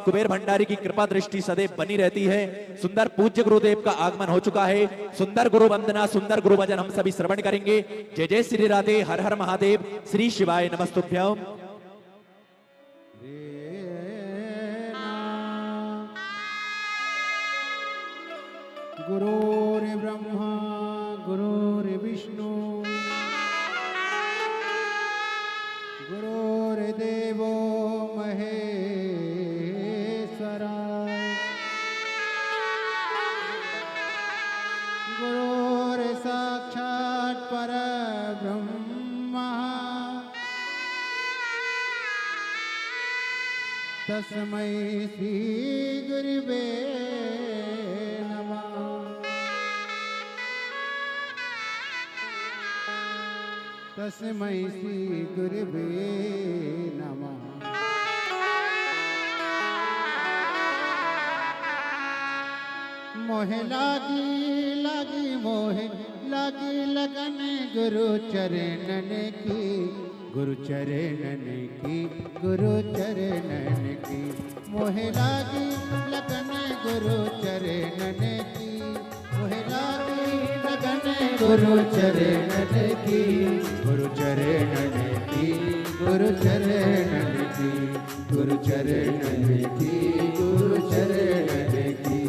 कुबेर भंडारी की कृपा दृष्टि सदैव बनी रहती है। सुंदर पूज्य गुरुदेव का आगमन हो चुका है। सुंदर गुरु वंदना, सुंदर गुरु भजन हम सभी श्रवण करेंगे। जय जय श्री राधे, हर हर महादेव, श्री शिवाय नमस्तुभ्यं। गुरुर्ब्रह्मा गुरुर्विष्णु गुरुर्देवो महेश्वरा गुरुर्साक्षात् परब्रह्म तस्मै श्री गुरुवे तस्मै श्री गुरुवे नमः। मोहे लागी लागी मोहे लागी लगन गुरु चरणन की, गुरु चरणन की, गुरु चरणन की। मोहे लागी लगन गुरु चरणन की, मोहे लागी लगन गुरु चरणन की, गुरु चरणन की, गुरु चरणन की, गुरु चरणन की, गुरु चरणन की।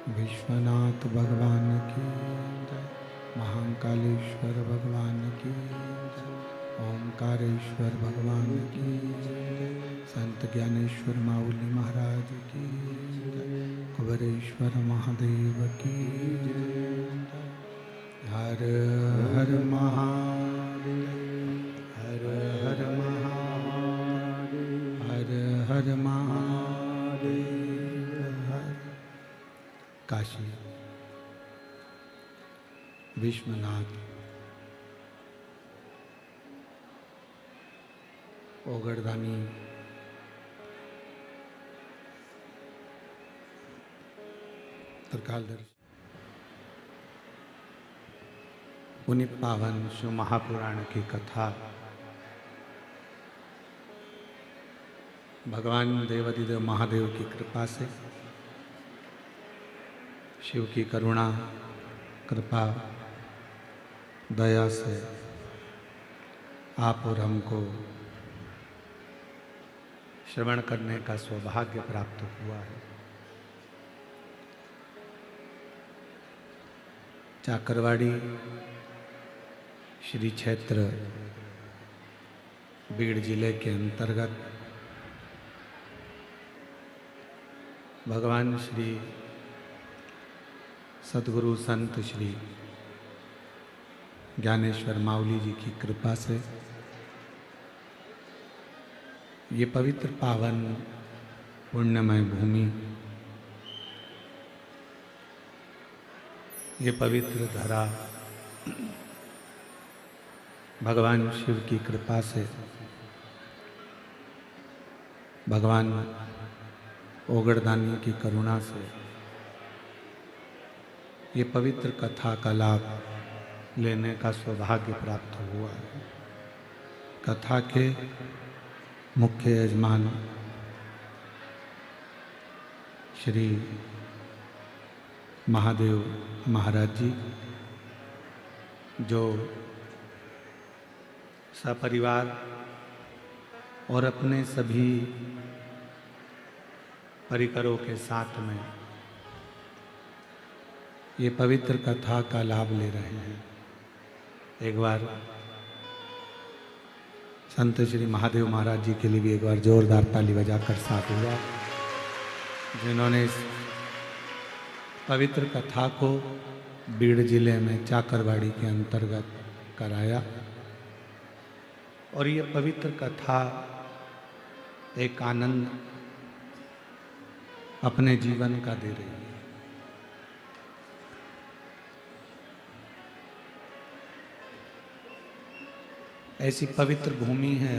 विश्वनाथ भगवान की जय, महाकालेश्वर भगवान की जय, ओंकारेश्वर भगवान की जय, संत ज्ञानेश्वर माउली महाराज की जय, कुबेरेश्वर महादेव की जय। हर हर महादेव, हर हर महादेव, हर हर महादेव। काशी विश्वनाथ ओगड़दानी त्रिकाल दर्शन पुनित पावन शिव महापुराण की कथा भगवान देवाधिदेव महादेव की कृपा से, शिव की करुणा कृपा दया से आप और हमको श्रवण करने का सौभाग्य प्राप्त हुआ है। चाकरवाड़ी श्री क्षेत्र बीड़ जिले के अंतर्गत भगवान श्री सद्गुरु संत श्री ज्ञानेश्वर माउली जी की कृपा से ये पवित्र पावन पुण्यमय भूमि, ये पवित्र धरा भगवान शिव की कृपा से, भगवान ओगड़दानी की करुणा से ये पवित्र कथा का लाभ लेने का सौभाग्य प्राप्त हुआ है। कथा के मुख्य यजमान श्री महादेव महाराज जी, जो सपरिवार और अपने सभी परिकरों के साथ में ये पवित्र कथा का लाभ ले रहे हैं। एक बार संत श्री महादेव महाराज जी के लिए भी एक बार जोरदार ताली बजाकर साथ हुआ, जिन्होंने इस पवित्र कथा को बीड़ जिले में चाकरवाड़ी के अंतर्गत कराया। और ये पवित्र कथा एक आनंद अपने जीवन का दे रही है। ऐसी पवित्र भूमि है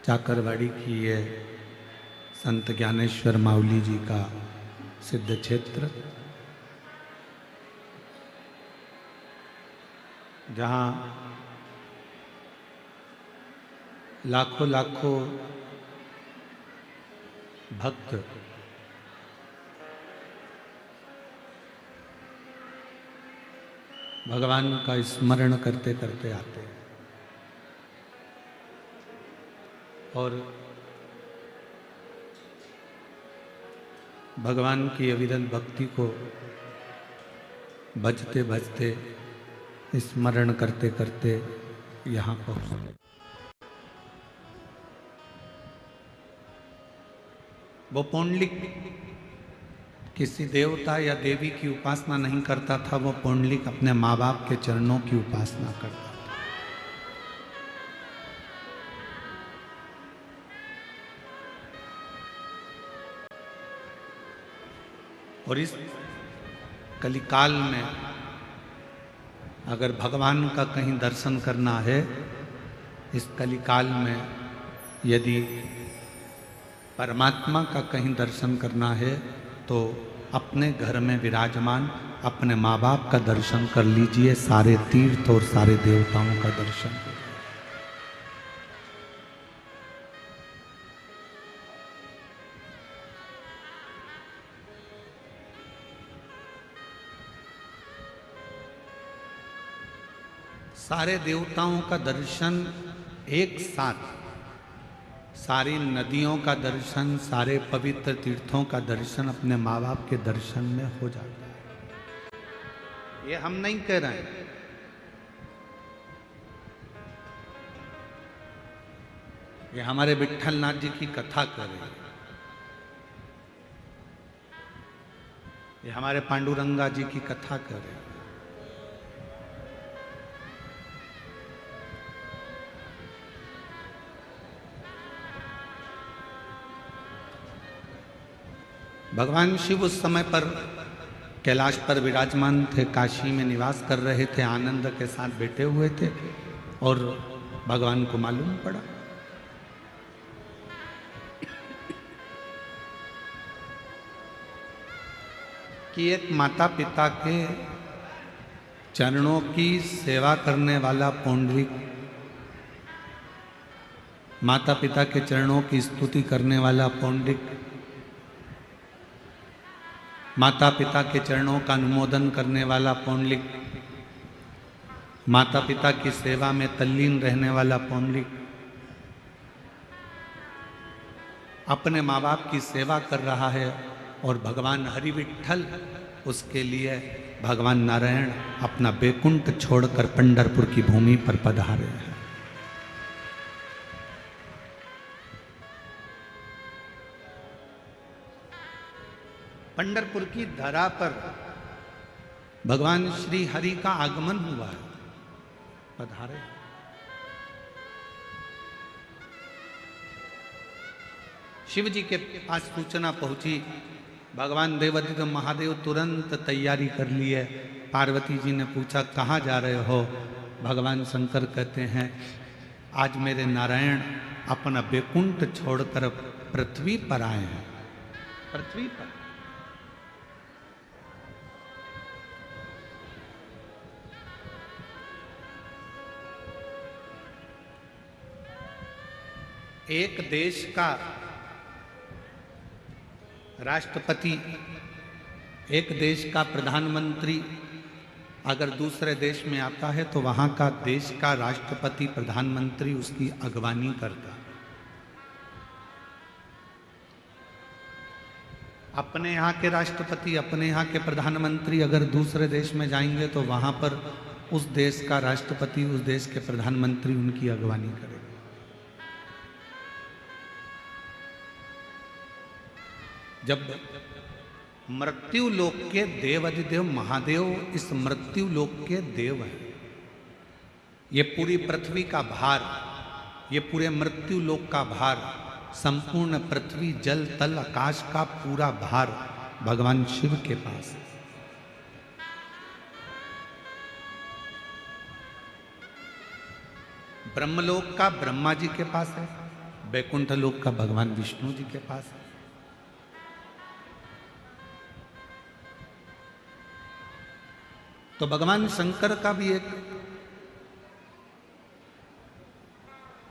चाकरवाड़ी की, ये संत ज्ञानेश्वर माउली जी का सिद्ध क्षेत्र, जहाँ लाखों लाखों भक्त भगवान का स्मरण करते करते आते हैं और भगवान की अविरल भक्ति को भजते भजते स्मरण करते करते यहाँ पहुँचते। वो पुंडलिक किसी देवता या देवी की उपासना नहीं करता था, वो पुंडलिक अपने माँ बाप के चरणों की उपासना करता था। और इस कलिकाल में अगर भगवान का कहीं दर्शन करना है, इस कलिकाल में यदि परमात्मा का कहीं दर्शन करना है, तो अपने घर में विराजमान अपने माँ बाप का दर्शन कर लीजिए, सारे तीर्थ और सारे देवताओं का दर्शन करिए। सारे देवताओं का दर्शन एक साथ सारी नदियों का दर्शन, सारे पवित्र तीर्थों का दर्शन अपने माँ बाप के दर्शन में हो जाता है। ये हम नहीं कह रहे हैं, ये हमारे विट्ठलनाथ जी की कथा कर रहे हैं, ये हमारे पांडुरंगा जी की कथा कर रहे हैं। भगवान शिव उस समय पर कैलाश पर विराजमान थे, काशी में निवास कर रहे थे, आनंद के साथ बैठे हुए थे और भगवान को मालूम पड़ा कि एक माता पिता के चरणों की सेवा करने वाला पौंडरिक, माता पिता के चरणों की स्तुति करने वाला पौंडरिक, माता पिता के चरणों का अनुमोदन करने वाला पौंडरिक, माता पिता की सेवा में तल्लीन रहने वाला पौंडरिक अपने माँ बाप की सेवा कर रहा है और भगवान हरि विट्ठल उसके लिए भगवान नारायण अपना बैकुंठ छोड़कर पंढरपुर की भूमि पर पधारे हैं। पंढरपुर की धरा पर भगवान श्री हरि का आगमन हुआ है, पधारे। शिव जी के पास सूचना पहुंची, भगवान देवादित्य महादेव तुरंत तैयारी कर लिए। पार्वती जी ने पूछा कहाँ जा रहे हो? भगवान शंकर कहते हैं आज मेरे नारायण अपना बैकुंठ छोड़कर पृथ्वी पर आए हैं। पृथ्वी पर एक देश का राष्ट्रपति, एक देश का प्रधानमंत्री अगर दूसरे देश में आता है तो वहाँ का देश का राष्ट्रपति प्रधानमंत्री उसकी अगवानी करता है। अपने यहाँ के राष्ट्रपति, अपने यहाँ के प्रधानमंत्री अगर दूसरे देश में जाएंगे तो वहाँ पर उस देश का राष्ट्रपति, उस देश के प्रधानमंत्री उनकी अगवानी करेगा। जब मृत्यु लोक के देवाधिदेव महादेव इस मृत्यु लोक के देव हैं, ये पूरी पृथ्वी का भार, ये पूरे मृत्यु लोक का भार, संपूर्ण पृथ्वी जल तल आकाश का पूरा भार भगवान शिव के पास है। ब्रह्मलोक का ब्रह्मा जी के पास है, वैकुंठ लोक का भगवान विष्णु जी के पास है। तो भगवान शंकर का भी एक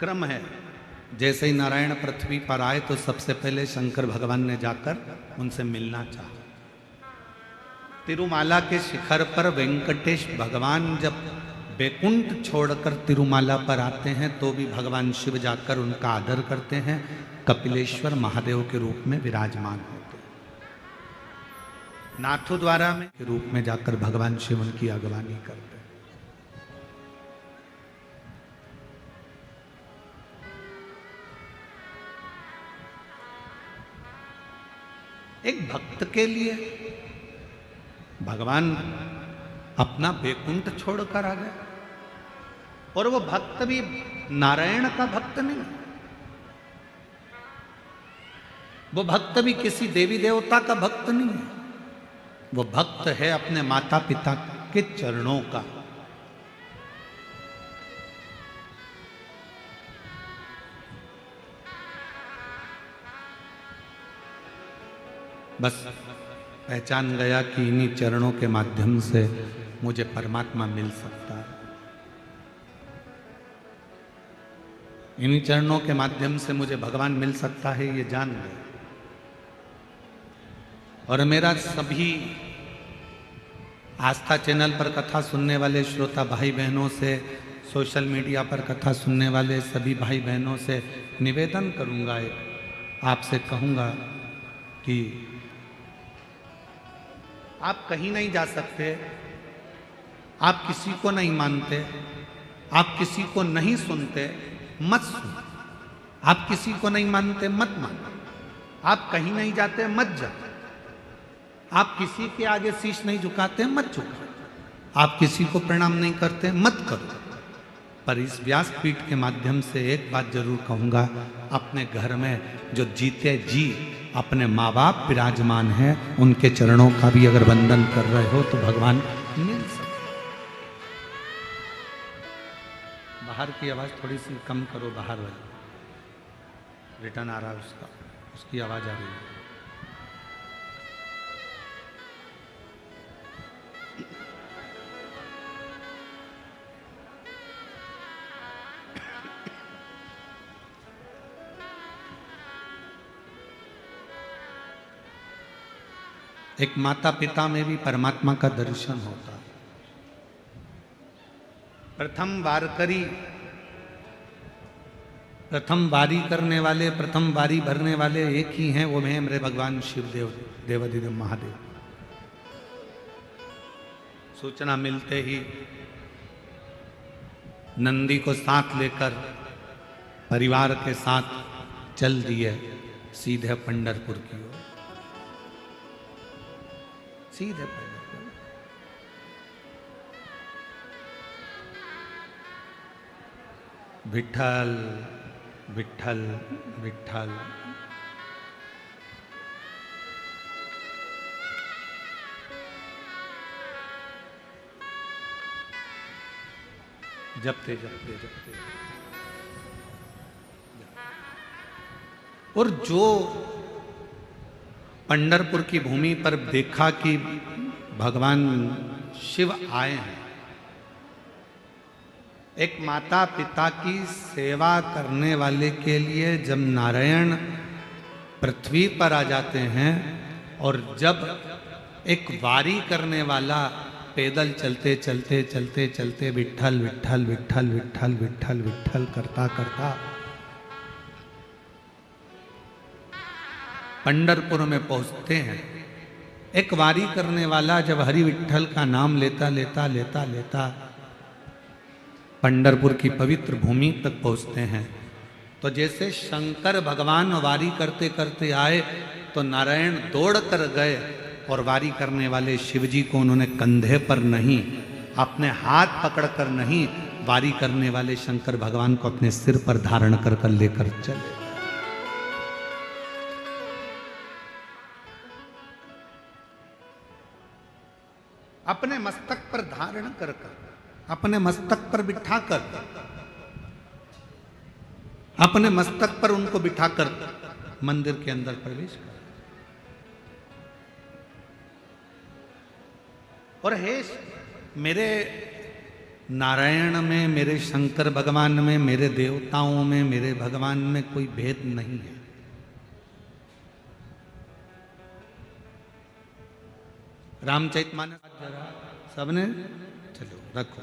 क्रम है। जैसे ही नारायण पृथ्वी पर आए तो सबसे पहले शंकर भगवान ने जाकर उनसे मिलना चाहा। तिरुमाला के शिखर पर वेंकटेश भगवान जब बैकुंठ छोड़कर तिरुमाला पर आते हैं तो भी भगवान शिव जाकर उनका आदर करते हैं, कपिलेश्वर महादेव के रूप में विराजमान होते हैं। नाथद्वारा में के रूप में जाकर भगवान शिव उनकी अगवानी करते हैं। एक भक्त के लिए भगवान अपना बैकुंठ छोड़कर आ गए और वो भक्त भी नारायण का भक्त नहीं, वो भक्त भी किसी देवी देवता का भक्त नहीं है, वो भक्त है अपने माता पिता के चरणों का। बस पहचान गया कि इन्हीं चरणों के माध्यम से मुझे परमात्मा मिल सकता है, इन्हीं चरणों के माध्यम से मुझे भगवान मिल सकता है, ये जान गए। और मेरा सभी आस्था चैनल पर कथा सुनने वाले श्रोता भाई बहनों से सोशल मीडिया पर कथा सुनने वाले सभी भाई बहनों से निवेदन करूंगा, आपसे कहूंगा कि आप कहीं नहीं जा सकते, आप किसी को नहीं मानते, आप किसी को नहीं सुनते, मत सुनो। आप किसी को नहीं मानते, मत मानो। आप कहीं नहीं जाते, मत जाओ। आप किसी के आगे शीश नहीं झुकाते, मत झुकाओ। आप किसी को प्रणाम नहीं करते, मत करो। पर इस व्यासपीठ के माध्यम से एक बात जरूर कहूंगा, अपने घर में जो जीते जी अपने माँ बाप विराजमान हैं, उनके चरणों का भी अगर वंदन कर रहे हो तो भगवान मिल सकते। बाहर की आवाज थोड़ी सी कम करो, बाहर वाली रिटर्न आ रहा है उसकी आवाज आ रही है। एक माता पिता में भी परमात्मा का दर्शन होता है। प्रथम बारी करने वाले, प्रथम बारी भरने वाले एक ही हैं, वो हैं मेरे भगवान शिवदेव, देवाधिदेव महादेव। सूचना मिलते ही नंदी को साथ लेकर परिवार के साथ चल दिए सीधे पंढरपुर की ओर, सीधे पंढरपुर। विठल विठल विठल। जपते जपते जपते। और जो पंढरपुर की भूमि पर देखा कि भगवान शिव आए हैं, एक माता पिता की सेवा करने वाले के लिए जब नारायण पृथ्वी पर आ जाते हैं, और जब एक वारी करने वाला पैदल चलते चलते चलते चलते विठल विठल विठल विठल विठल विठल करता करता पंढरपुर में पहुंचते हैं। एक वारी करने वाला जब हरि विठल का नाम लेता लेता लेता लेता पंढरपुर की पवित्र भूमि तक पहुंचते हैं, तो जैसे शंकर भगवान वारी करते करते आए तो नारायण दौड़ कर गए, और वारी करने वाले शिवजी को उन्होंने कंधे पर नहीं, अपने हाथ पकड़कर नहीं, वारी करने वाले शंकर भगवान को अपने सिर पर धारण कर कर लेकर चले। अपने मस्तक पर धारण कर कर, अपने मस्तक पर बिठाकर, अपने मस्तक पर उनको बिठाकर मंदिर के अंदर प्रवेश कर। और हे मेरे नारायण में, मेरे शंकर भगवान में, मेरे देवताओं में, मेरे भगवान में कोई भेद नहीं है। रामचरितमानस जरा सबने चलो रखो।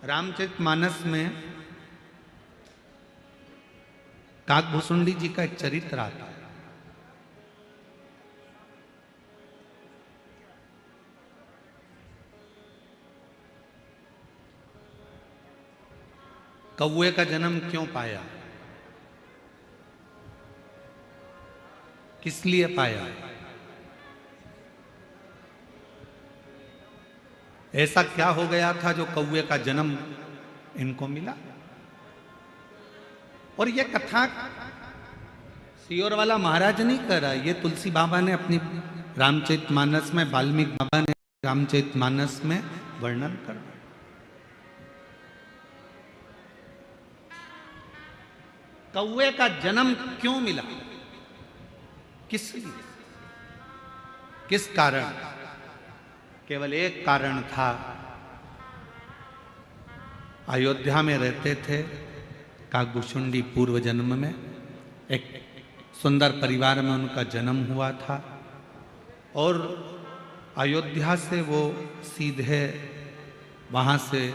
रामचरितमानस में काकभूषुंडी जी का एक चरित्र आता है। कौवे का जन्म क्यों पाया, किस लिए पाया? ऐसा क्या हो गया था जो कौवे का जन्म इनको मिला? और ये कथा सियोर वाला महाराज नहीं कर रहा, ये तुलसी बाबा ने अपनी रामचरितमानस में, वाल्मीकि बाबा ने रामचरितमानस में वर्णन कर। कौवे का जन्म क्यों मिला, किस लिए, किस कारण? केवल एक कारण था। अयोध्या में रहते थे काकभूषुंडी, पूर्व जन्म में एक सुंदर परिवार में उनका जन्म हुआ था, और अयोध्या से वो सीधे वहाँ से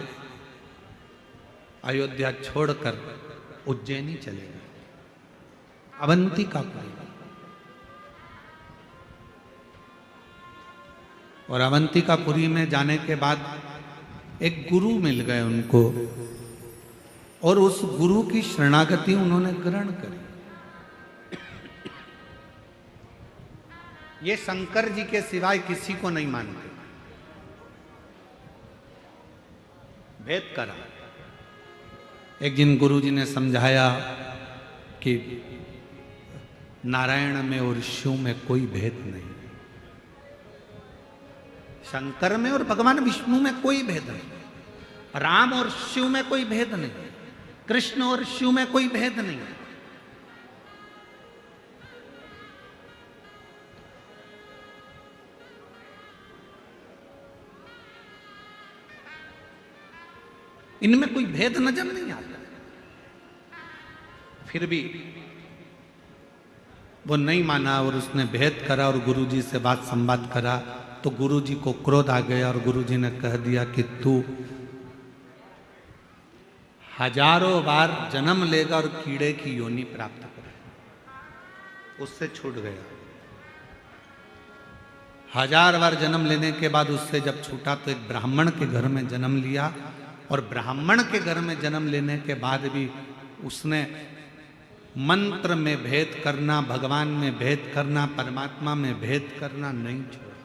अयोध्या छोड़कर उज्जैनी चले गए, अवंतिकापुरी। और अवंतिकापुरी में जाने के बाद एक गुरु मिल गए उनको, और उस गुरु की शरणागति उन्होंने ग्रहण करी। ये शंकर जी के सिवाय किसी को नहीं मानते। भेद करा। एक दिन गुरु जी ने समझाया कि नारायण में और शिव में कोई भेद नहीं, शंकर में और भगवान विष्णु में कोई भेद नहीं, राम और शिव में कोई भेद नहीं, कृष्ण और शिव में कोई भेद नहीं। इनमें कोई भेद नजर नहीं आता। फिर भी वो नहीं माना और उसने भेद करा और गुरुजी से बात संवाद करा, तो गुरुजी को क्रोध आ गया और गुरुजी ने कह दिया कि तू हजारों बार जन्म लेगा और कीड़े की योनि प्राप्त करेगा। उससे छूट गया। 1000 बार जन्म लेने के बाद उससे जब छूटा तो एक ब्राह्मण के घर में जन्म लिया, और ब्राह्मण के घर में जन्म लेने के बाद भी उसने मंत्र में भेद करना, भगवान में भेद करना, परमात्मा में भेद करना नहीं छोड़ा।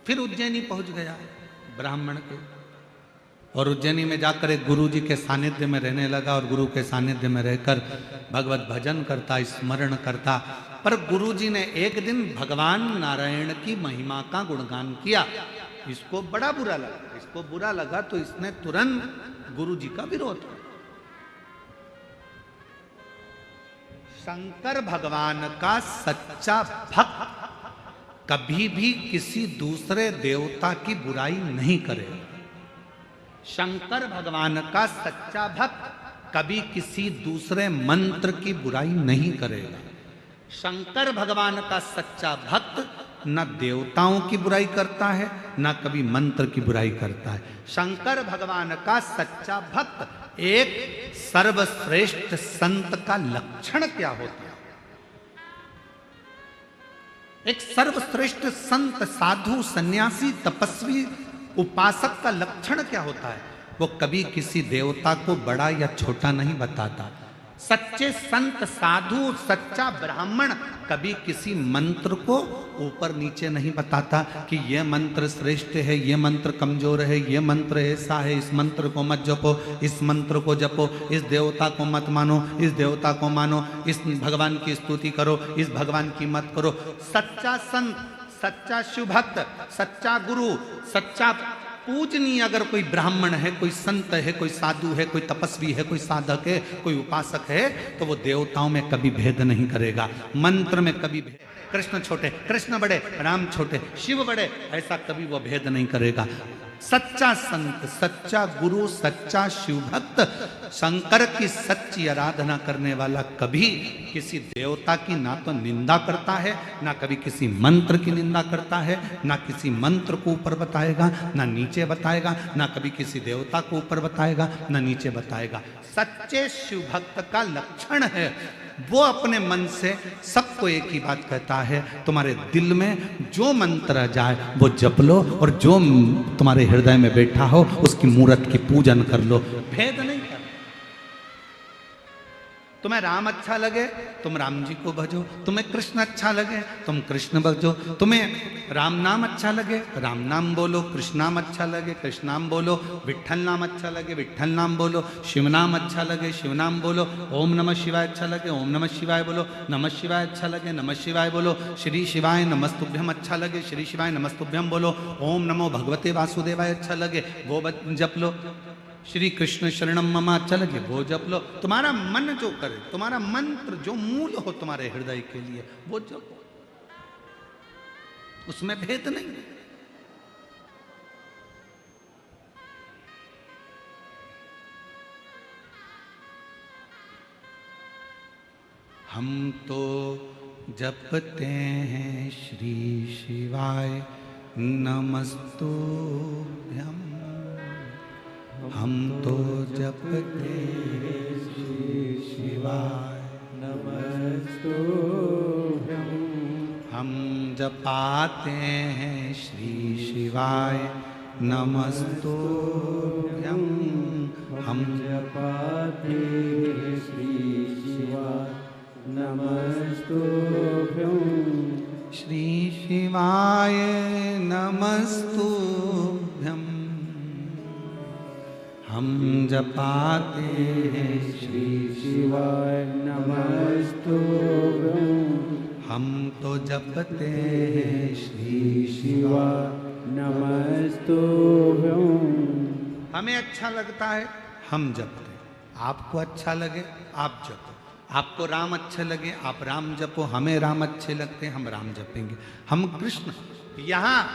फिर उज्जैनी पहुंच गया ब्राह्मण के, और उज्जैनी में जाकर एक गुरु जी के सानिध्य में रहने लगा, और गुरु के सानिध्य में रहकर भगवत भजन करता, स्मरण करता। पर गुरु जी ने एक दिन भगवान नारायण की महिमा का गुणगान किया। इसको बड़ा बुरा लगा। इसको बुरा लगा तो इसने तुरंत गुरु जी का विरोध किया। शंकर भगवान का सच्चा भक्त कभी भी किसी दूसरे देवता की बुराई नहीं करेगा। शंकर भगवान का सच्चा भक्त कभी किसी दूसरे मंत्र की बुराई नहीं करेगा। शंकर भगवान का सच्चा भक्त न देवताओं की बुराई करता है, न कभी मंत्र की बुराई करता है। शंकर भगवान का सच्चा भक्त एक सर्वश्रेष्ठ संत का लक्षण क्या होता है? एक सर्वश्रेष्ठ संत, साधु, सन्यासी, तपस्वी, उपासक का लक्षण क्या होता है? वो कभी किसी देवता को बड़ा या छोटा नहीं बताता। सच्चे संत, साधु, सच्चा ब्राह्मण कभी किसी मंत्र को ऊपर नीचे नहीं बताता कि यह मंत्र श्रेष्ठ है, यह मंत्र कमजोर है, यह मंत्र ऐसा है, इस मंत्र को मत जपो, इस मंत्र को जपो, इस देवता को मत मानो, इस देवता को मानो, इस भगवान की स्तुति करो, इस भगवान की मत करो। सच्चा संत, सच्चा शिव भक्त, सच्चा गुरु, सच्चा पूजनीय अगर कोई ब्राह्मण है, कोई संत है, कोई साधु है, कोई तपस्वी है, कोई साधक है, कोई उपासक है, तो वो देवताओं में कभी भेद नहीं करेगा, मंत्र में कभी भेद, कृष्ण छोटे, कृष्ण बड़े, राम छोटे, शिव बड़े, ऐसा कभी वो भेद नहीं करेगा। सच्चा संत, सच्चा गुरु, सच्चा शिव भक्त, शंकर की सच्ची आराधना करने वाला कभी किसी देवता की ना तो निंदा करता है, ना कभी किसी मंत्र की निंदा करता है, ना किसी मंत्र को ऊपर बताएगा, ना नीचे बताएगा, ना कभी किसी देवता को ऊपर बताएगा, ना नीचे बताएगा। सच्चे शिव भक्त का लक्षण है वो अपने मन से सबको एक ही बात कहता है, तुम्हारे दिल में जो मंत्र आ जाए वो जप लो, और जो तुम्हारे हृदय में बैठा हो उसकी मूर्त की पूजन कर लो। भेद नहीं कर। तुम्हें राम अच्छा लगे तुम राम जी को भजो, तुम्हें कृष्ण अच्छा लगे तुम कृष्ण भजो, तुम्हें राम नाम अच्छा लगे राम नाम बोलो, कृष्ण नाम अच्छा लगे कृष्ण नाम बोलो, विठ्ठल नाम अच्छा लगे विठ्ठल नाम बोलो, शिव नाम अच्छा लगे शिव नाम बोलो, ओम नमः शिवाय अच्छा लगे ओम नमः शिवाय बोलो, नमः शिवाय अच्छा लगे नमः शिवाय बोलो, श्री शिवाय नमस्तुभ्यम अच्छा लगे श्री शिवाय नमस्तुभ्यम बोलो, ओम नमो भगवते वासुदेवाय अच्छा लगे वो जप लो, श्री कृष्ण शरणम मम अच्छा लगे वो जप लो। तुम्हारा मन जो करे, तुम्हारा मंत्र जो मूल हो तुम्हारे हृदय के लिए वो जपो, उसमें भेद नहीं। हम तो जपते हैं श्री शिवाय नमस्तुभ्यं। हम तो जपते श्री शिवाय नमस्तुभ्यं। हम जपाते हैं श्री शिवाय नमस्तुभ्यं। हम जपाते श्री शिवाय नमस्तुभ्यं। श्री शिवाय नमस्तुभ्यं। हम जपाते हैं श्री शिवाय नमस्तुभ्यं। हम तो जपते हैं श्री शिवाय नमस्तुभ्यं। हमें अच्छा लगता है हम जपते, आपको अच्छा लगे आप जपो, आपको राम अच्छे लगे आप राम जपो, हमें राम अच्छे लगते हैं हम राम जपेंगे। हम कृष्ण, यहाँ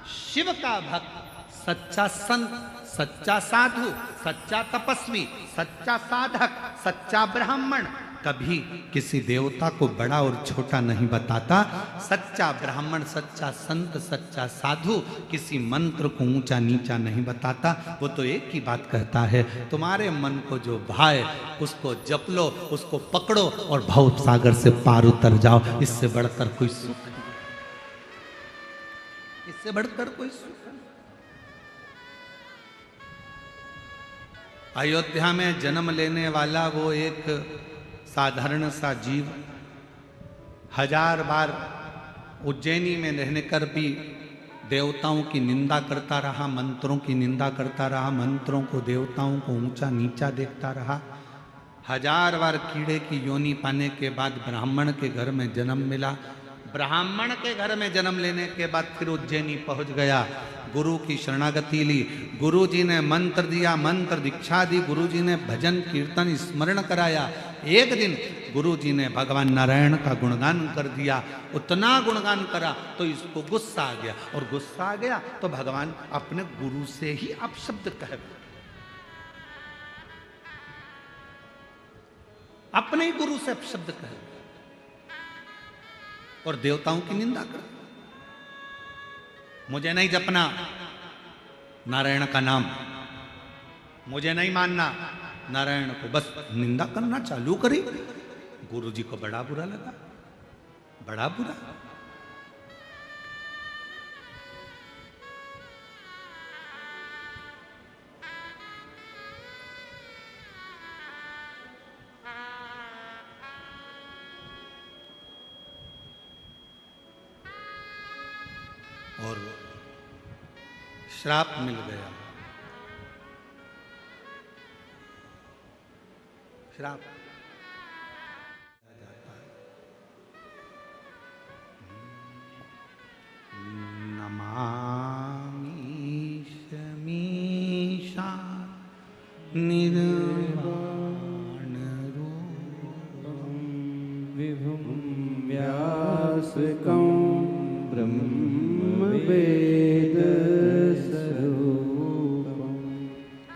शिव का भक्त, सच्चा संत, सच्चा साधु, सच्चा तपस्वी, सच्चा साधक, सच्चा ब्राह्मण कभी किसी देवता को बड़ा और छोटा नहीं बताता। सच्चा ब्राह्मण, सच्चा संत, सच्चा साधु किसी मंत्र को ऊंचा नीचा नहीं बताता। वो तो एक ही बात कहता है, तुम्हारे मन को जो भाए उसको जप लो, उसको पकड़ो और भव सागर से पार उतर जाओ। इससे बढ़कर कोई सुख नहीं, इससे बढ़कर कोई सुख नहीं। अयोध्या में जन्म लेने वाला वो एक साधारण सा जीव 1000 बार उज्जैनी में रहने कर भी देवताओं की निंदा करता रहा, मंत्रों की निंदा करता रहा, मंत्रों को देवताओं को ऊंचा नीचा देखता रहा। 1000 बार कीड़े की योनि पाने के बाद ब्राह्मण के घर में जन्म मिला। ब्राह्मण के घर में जन्म लेने के बाद फिर उज्जैनी पहुंच गया, गुरु की शरणागति ली, गुरु जी ने मंत्र दिया, मंत्र दीक्षा दी, गुरु जी ने भजन कीर्तन स्मरण कराया। एक दिन गुरु जी ने भगवान नारायण का गुणगान कर दिया, उतना गुणगान करा तो इसको गुस्सा आ गया, और गुस्सा आ गया तो भगवान अपने गुरु से ही अपशब्द कह, अपने ही गुरु से अपशब्द कह और देवताओं की निंदा कर। मुझे नहीं जपना नारायण का नाम, मुझे नहीं मानना नारायण को, बस निंदा करना चालू करी। गुरु जी को बड़ा बुरा लगा, बड़ा बुरा। और श्राप मिल गया, श्राप नमामीशमीशा निर्वाण रूपं विभुं व्यासकं ब्रह्मवेद स्वरूपं।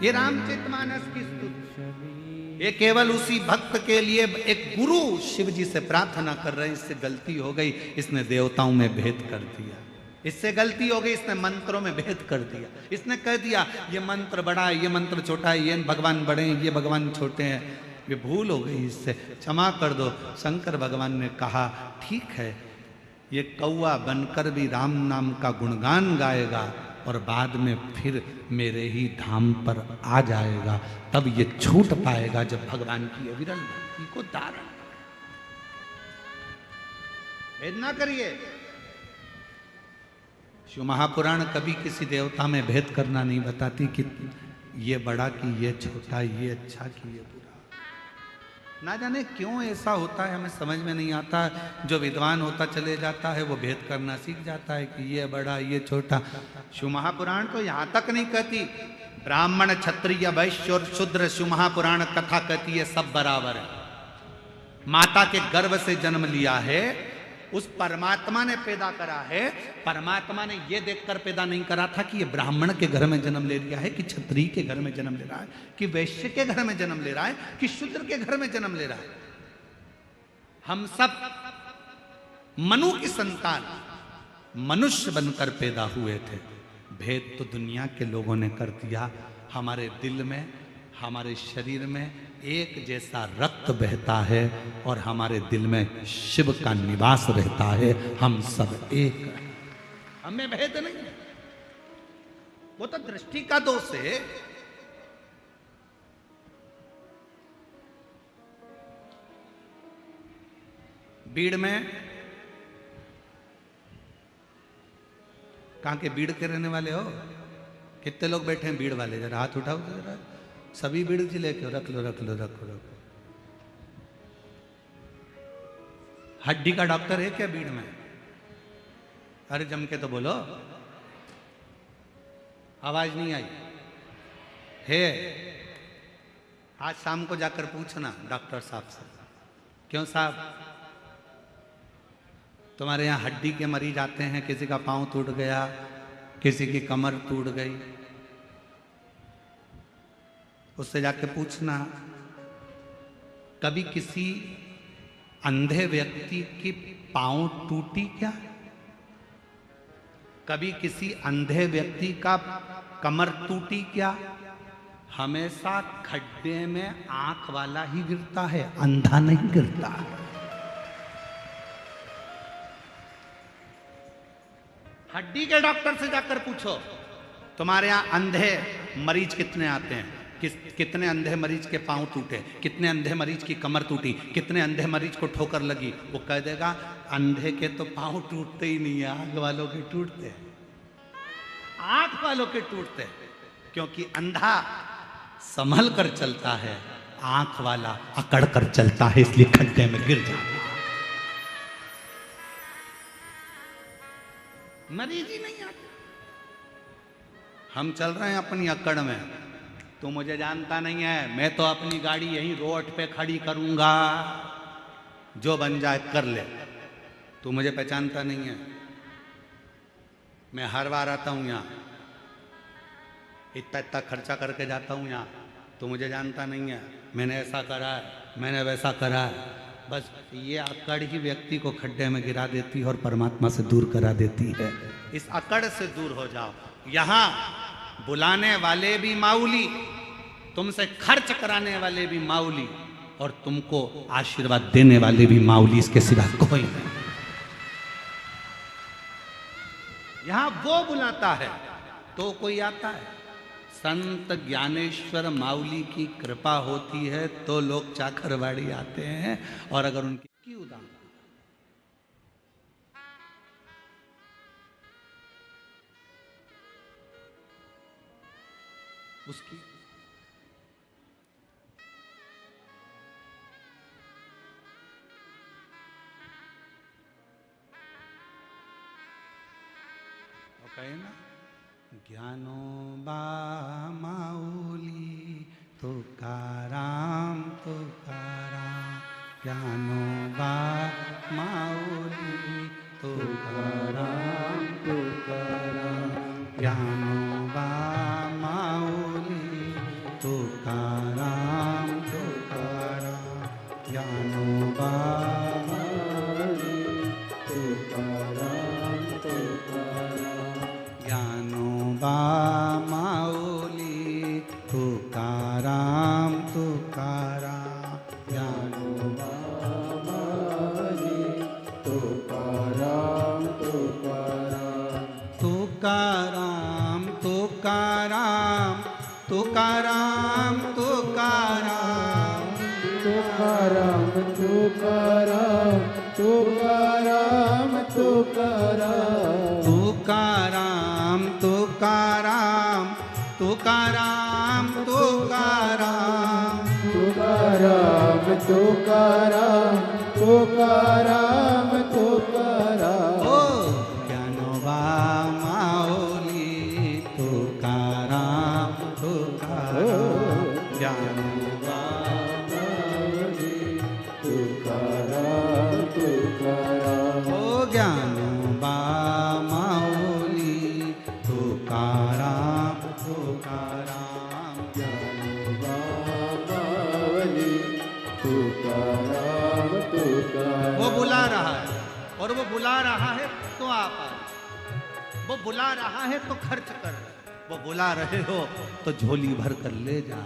ये रामचरितमानस की स्तुति, ये केवल उसी भक्त के लिए एक गुरु शिव जी से प्रार्थना कर रहे हैं, इससे गलती हो गई, इसने देवताओं में भेद कर दिया, इससे गलती हो गई, इसने मंत्रों में भेद कर दिया, इसने कह दिया ये मंत्र बड़ा है, ये मंत्र छोटा है, ये भगवान बड़े हैं, ये भगवान छोटे हैं। ये भूल हो गई, इससे क्षमा कर दो। शंकर भगवान ने कहा ठीक है, ये कौआ बनकर भी राम नाम का गुणगान गाएगा और बाद में फिर मेरे ही धाम पर आ जाएगा, तब ये छूट पाएगा जब भगवान की अविरल भक्ति को धारण। भेद ना करिए। शिव महापुराण कभी किसी देवता में भेद करना नहीं बताती कि ये बड़ा कि ये छोटा, ये अच्छा कि ये बुरा। ना जाने क्यों ऐसा होता है, हमें समझ में नहीं आता। जो विद्वान होता चले जाता है वो भेद करना सीख जाता है कि ये बड़ा ये छोटा। शिव महापुराण तो यहाँ तक नहीं कहती ब्राह्मण क्षत्रिय वैश्य और शूद्र, शिव महापुराण कथा कहती है सब बराबर है। माता के गर्भ से जन्म लिया है, उस परमात्मा ने पैदा करा है। परमात्मा ने यह देखकर पैदा नहीं करा था कि ये ब्राह्मण के घर में जन्म ले लिया है, कि क्षत्रिय के घर में जन्म ले रहा है, कि वैश्य के घर में जन्म ले रहा है, कि शूद्र के घर में जन्म ले रहा है। हम सब मनु की संतान, मनुष्य बनकर पैदा हुए थे। भेद तो दुनिया के लोगों ने कर दिया। हमारे दिल में, हमारे शरीर में एक जैसा रक्त बहता है और हमारे दिल में शिव का निवास रहता है। हम सब एक हैं, हमें भेद नहीं है। वो तो दृष्टि का दोष है। बीड़ में, कहां के बीड़ के रहने वाले हो? कितने लोग बैठे हैं बीड़ वाले? जरा हाथ उठाओ जरा। सभी बीड़ जिले के? रख लो रख लो रख लो। हड्डी का डॉक्टर है क्या बीड़ में? अरे जम के तो बोलो, आवाज नहीं आई है। आज शाम को जाकर पूछना डॉक्टर साहब से, क्यों साहब तुम्हारे यहाँ हड्डी के मरीज आते हैं, किसी का पांव टूट गया, किसी की कमर टूट गई, उससे जाके पूछना कभी किसी अंधे व्यक्ति की पांव टूटी क्या? कभी किसी अंधे व्यक्ति का कमर टूटी क्या? हमेशा खड्डे में आंख वाला ही गिरता है, अंधा नहीं गिरता। हड्डी के डॉक्टर से जाकर पूछो तुम्हारे यहाँ अंधे मरीज कितने आते हैं, कितने अंधे मरीज के पांव टूटे, कितने अंधे मरीज की कमर टूटी, कितने अंधे मरीज को ठोकर लगी। वो कह देगा अंधे के तो पांव टूटते ही नहीं है, आंख वालों के टूटते हैं। आंख वालों के टूटते हैं क्योंकि अंधा संभल कर चलता है, आंख वाला अकड़ कर चलता है, इसलिए खड्डे में गिर जाता है। मरीज ही नहीं आते। हम चल रहे हैं अपनी अकड़ में, तू मुझे जानता नहीं है, मैं तो अपनी गाड़ी यहीं रोड पे खड़ी करूंगा, जो बन जाए कर ले। तू मुझे पहचानता नहीं है, मैं हर बार आता हूं यहाँ, इतना इतना खर्चा करके जाता हूं यहाँ। तू मुझे जानता नहीं है, मैंने ऐसा करा है, मैंने वैसा करा है। बस ये अकड़ ही व्यक्ति को खड्डे में गिरा देती है और परमात्मा से दूर करा देती है। इस अकड़ से दूर हो जाओ। यहां बुलाने वाले भी माऊली, तुमसे खर्च कराने वाले भी माऊली, और तुमको आशीर्वाद देने वाले भी माऊली, इसके सिवा कोई नहीं। यहां वो बुलाता है तो कोई आता है। संत ज्ञानेश्वर माऊली की कृपा होती है तो लोग चाकरवाड़ी आते हैं, और अगर उनकी उदाहरण उसकी कहे ना, ज्ञानो बा माऊली तुकाराम तुकाराम, ज्ञानो बा माऊली तुकाराम तुकाराम, ज्ञानो बा माऊली तुकाराम तुकाराम, ज्ञानो बा माऊली तुकाराम तुकाराम, ज्ञानो बा माऊली तुकाराम तुकाराम, ज्ञानो बा माऊली तुकाराम तुकाराम, तुकाराम तुकाराम तुकाराम तुकाराम, तुकाराम तुकाराम तुकाराम तुकाराम, तुकाराम तुकाराम तुकाराम तुकाराम, तुकाराम तुकाराम तुकाराम तुकाराम, ओ ज्ञानोबा माऊली तुकाराम तुकाराम, ज्ञानोबा माऊली तुकाराम तुकाराम, ओ ज्ञानोबा माऊली तुकाराम तुकाराम, ज्ञानोबा माऊली तुकाराम तुकाराम। वो बुला रहा है, और वो बुला रहा है तो आप आए। वो बुला रहा है तो खर्च कर, वो बुला रहे हो तो झोली भर कर ले जा।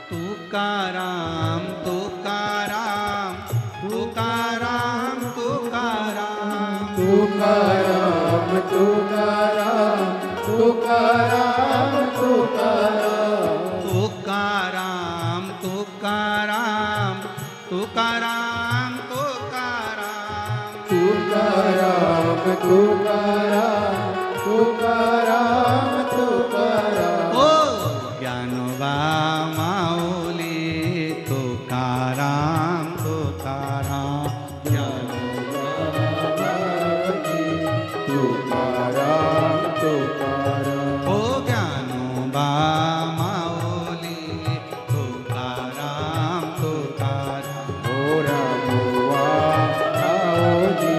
तुकाराम तुकाराम तुकाराम तुकाराम तुकाराम तुकाराम तुकाराम तुकाराम तुकाराम तुकाराम तुकाराम तुकाराम तुकाराम तुकाराम तुकाराम तुकाराम ओ ज्ञानोबा माऊली तुकाराम तुकाराम तुकाराम तुकाराम ओ ज्ञानोबा माऊली तुकाराम तुकाराम ओ रामोबा माऊली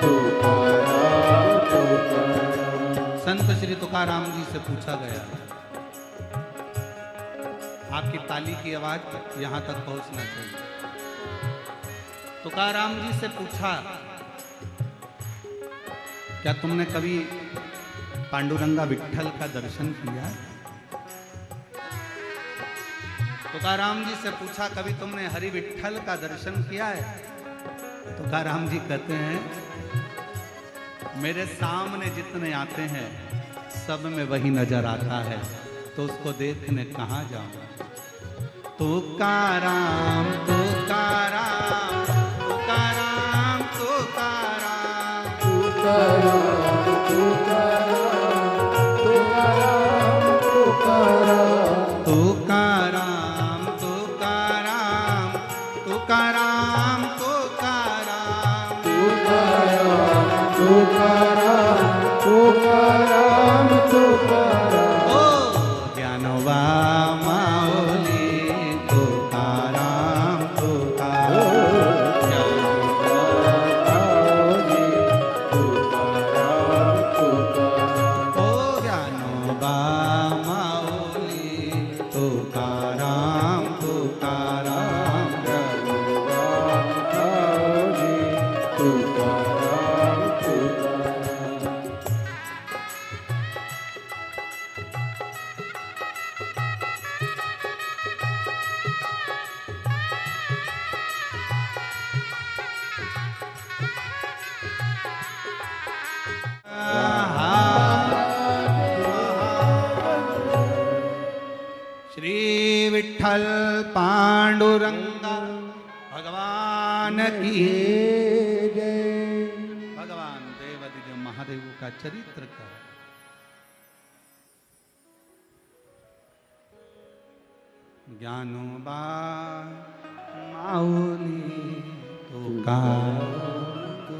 तुकाराम तुकाराम। संत श्री तुकाराम जी से पूछा गया, आपकी ताली की आवाज यहां तक पहुंचना चाहिए। तुकाराम जी से पूछा, क्या तुमने कभी पांडुरंगा विट्ठल का दर्शन किया? तुकाराम जी से पूछा, कभी तुमने हरि विट्ठल का दर्शन किया है? तुकाराम जी कहते हैं, मेरे सामने जितने आते हैं सब में वही नजर आता है, तो उसको देखने कहाँ जाऊं? तुकाराम तुकाराम तुकाराम तुकाराम तुकाराम तुकाराम तुकाराम तुकाराम तुकाराम तुकाराम तुकाराम तुकाराम तुकाराम तुकाराम तुकाराम ओ ज्ञानोबा माऊली तुकाराम तुकाराम ओ ज्ञानोबा माऊली तुकाराम तुकाराम श्री विठ्ठल पांडुरंगा भगवान की जय। भगवान देवादिदेव महादेव का चरित्र का ज्ञानोबा माऊली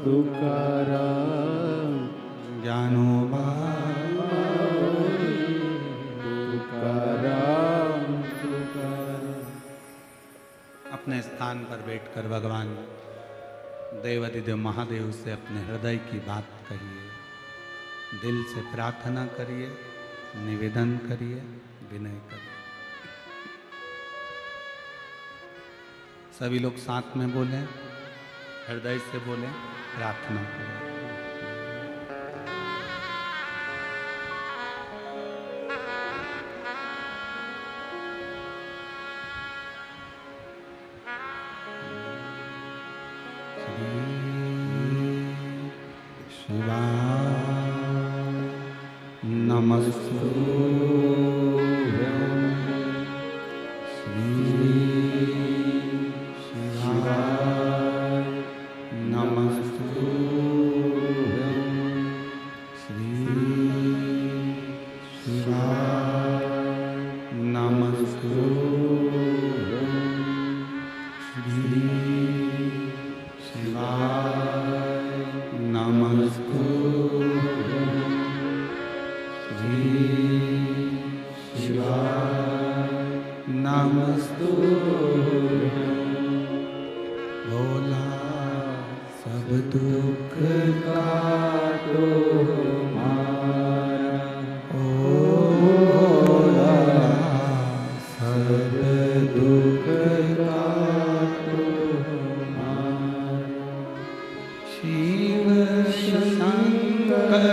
तुकाराम ज्ञानोबा तुकाराम तुकाराम। अपने स्थान पर बैठकर भगवान देवादिदेव महादेव से अपने हृदय की बात कहिए, दिल से प्रार्थना करिए, निवेदन करिए, विनय करिए। सभी लोग साथ में बोलें, हृदय से बोलें, प्रार्थना करें। भोला सब दुख काटो मारा, ओ भोला सब दुख काटो मारा। शिव शंकर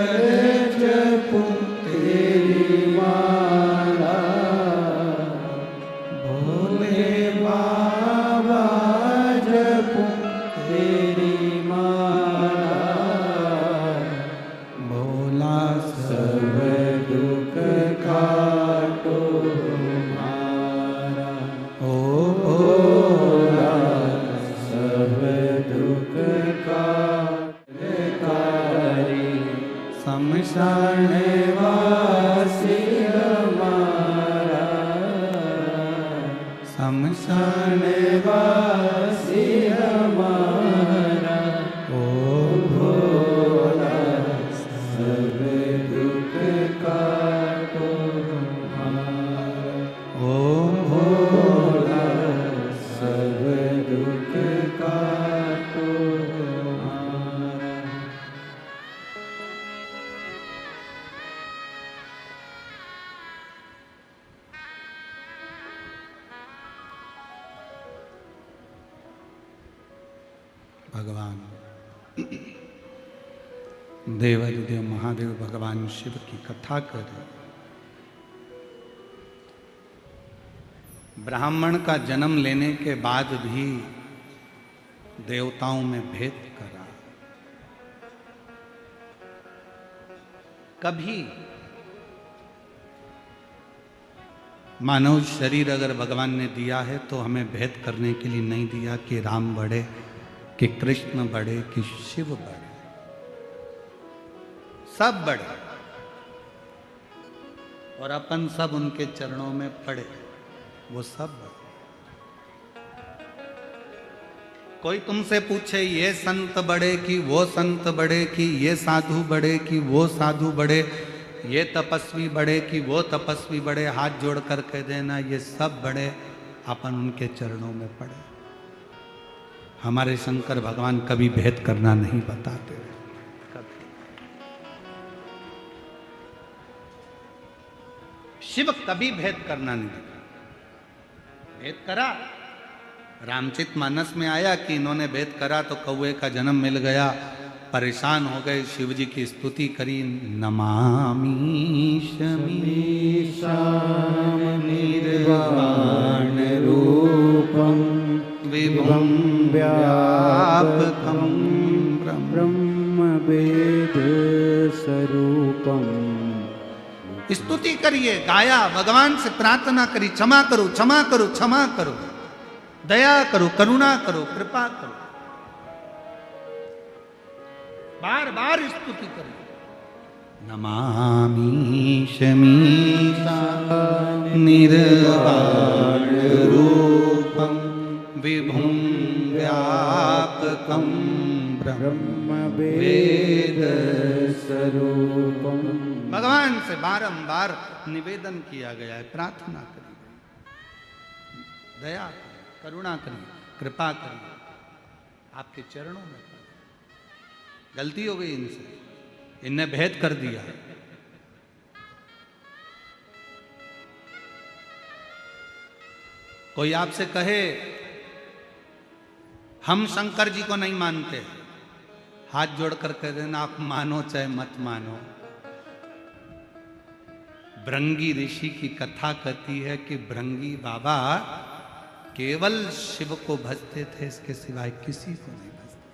शमशानवासी हमारा शमशानवासी हमारा ओ भोला सब दुख काटो हमारा ओ भोला सब दुख काटो हमारा। भगवान देवाधिदेव महादेव भगवान शिव की कथा करें। ब्राह्मण का जन्म लेने के बाद भी देवताओं में भेद करा। कभी मानव शरीर अगर भगवान ने दिया है तो हमें भेद करने के लिए नहीं दिया कि राम बड़े कि कृष्ण बड़े कि शिव बड़े, सब बड़े और अपन सब उनके चरणों में पड़े, वो सब बड़े। कोई तुमसे पूछे ये संत बड़े कि वो संत बड़े, कि ये साधु बड़े कि वो साधु बड़े, ये तपस्वी बड़े कि वो तपस्वी बड़े, हाथ जोड़ कर कह देना ये सब बड़े, अपन उनके चरणों में पड़े। हमारे शंकर भगवान कभी भेद करना नहीं बताते, कभी। शिव कभी भेद करना नहीं दिखा। भेद करा, रामचित मानस में आया कि इन्होंने भेद करा तो कौए का जन्म मिल गया, परेशान हो गए, शिव जी की स्तुति करी, नमामि शमीशाम निर्वाण रूपम विभुं व्यापकं ब्रह्म वेद स्वरूपम। स्तुति करिए, गाया, भगवान से प्रार्थना करी, क्षमा करो क्षमा करो क्षमा करो, दया करो, करुणा करो, कृपा करो, बार बार स्तुति करिए। नमामि शमीशाम निर्वाण रूपम विभुं व्यापकं ब्रह्म वेद स्वरूपम। भगवान से बारंबार निवेदन किया गया है, प्रार्थना करिए, दया करिए, करुणा करिए, कृपा करिए, आपके चरणों में। गलती हो गई इनसे, इनने भेद कर दिया। कोई आपसे कहे हम शंकर जी को नहीं मानते, हाथ जोड़कर कह देना आप मानो चाहे मत मानो। भृंगी ऋषि की कथा कहती है कि भृंगी बाबा केवल शिव को भजते थे, इसके सिवाय किसी को नहीं भजते।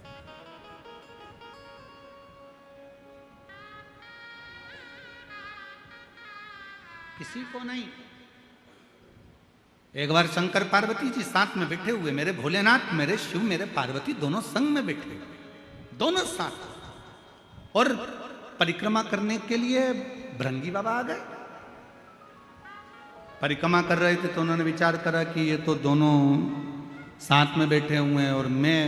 किसी को नहीं। एक बार शंकर पार्वती जी साथ में बैठे हुए, मेरे भोलेनाथ, मेरे शिव, मेरे पार्वती दोनों संग में बैठे हुए, दोनों साथ, और परिक्रमा करने के लिए भृंगी बाबा आ गए। परिक्रमा कर रहे थे तो उन्होंने विचार करा कि ये तो दोनों साथ में बैठे हुए हैं और मैं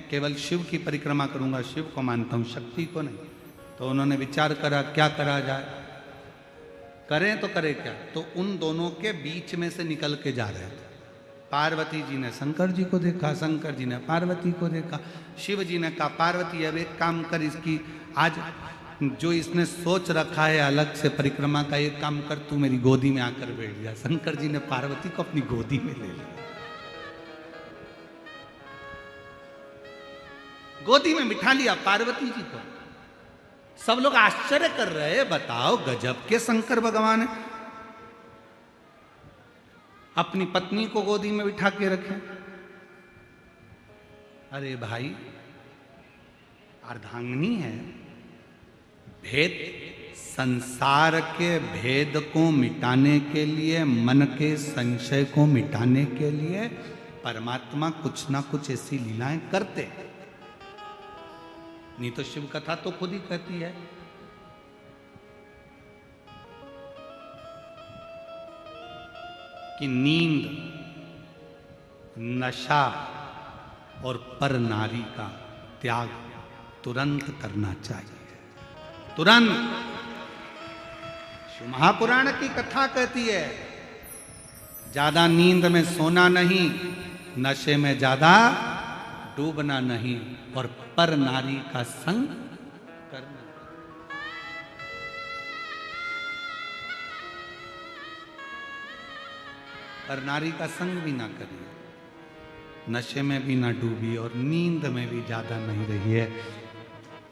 केवल शिव की परिक्रमा करूंगा, शिव को मानता हूं, शक्ति को नहीं। तो उन्होंने विचार करा क्या करा जाए, करें तो करें क्या। तो उन दोनों के बीच में से निकल के जा रहे थे। पार्वती जी ने शंकर जी को देखा, शंकर जी ने पार्वती को देखा, शिव जी ने कहा पार्वती अब एक काम कर, इसकी आज जो इसने सोच रखा है अलग से परिक्रमा का, एक काम कर तू मेरी गोदी में आकर बैठ जा। शंकर जी ने पार्वती को अपनी गोदी में ले लिया, गोदी में बिठा लिया पार्वती जी को। सब लोग आश्चर्य कर रहे हैं, बताओ गजब के शंकर भगवान है, अपनी पत्नी को गोदी में बिठा के रखे। अरे भाई अर्धांगिनी है, भेद संसार के भेद को मिटाने के लिए, मन के संशय को मिटाने के लिए परमात्मा कुछ ना कुछ ऐसी लीलाएं करते हैं। नहीं तो शिव कथा तो खुद ही कहती है कि नींद, नशा और पर नारी का त्याग तुरंत करना चाहिए, तुरंत। शिव महापुराण की कथा कहती है ज्यादा नींद में सोना नहीं, नशे में ज्यादा डूबना नहीं, और पर नारी का संग करना। पर नारी का संग भी ना करिए, नशे में भी ना डूबिए और नींद में भी ज्यादा नहीं रहिए।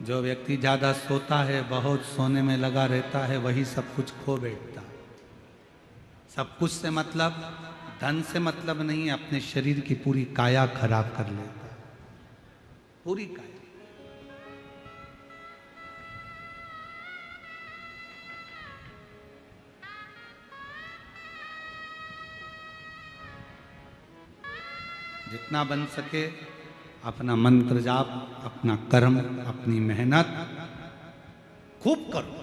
जो व्यक्ति ज्यादा सोता है, बहुत सोने में लगा रहता है, वही सब कुछ खो बैठता है। सब कुछ से मतलब, धन से मतलब नहीं, अपने शरीर की पूरी काया खराब कर लेता है, पूरी काया। जितना बन सके अपना मंत्र जाप, अपना कर्म, अपनी मेहनत खूब करो।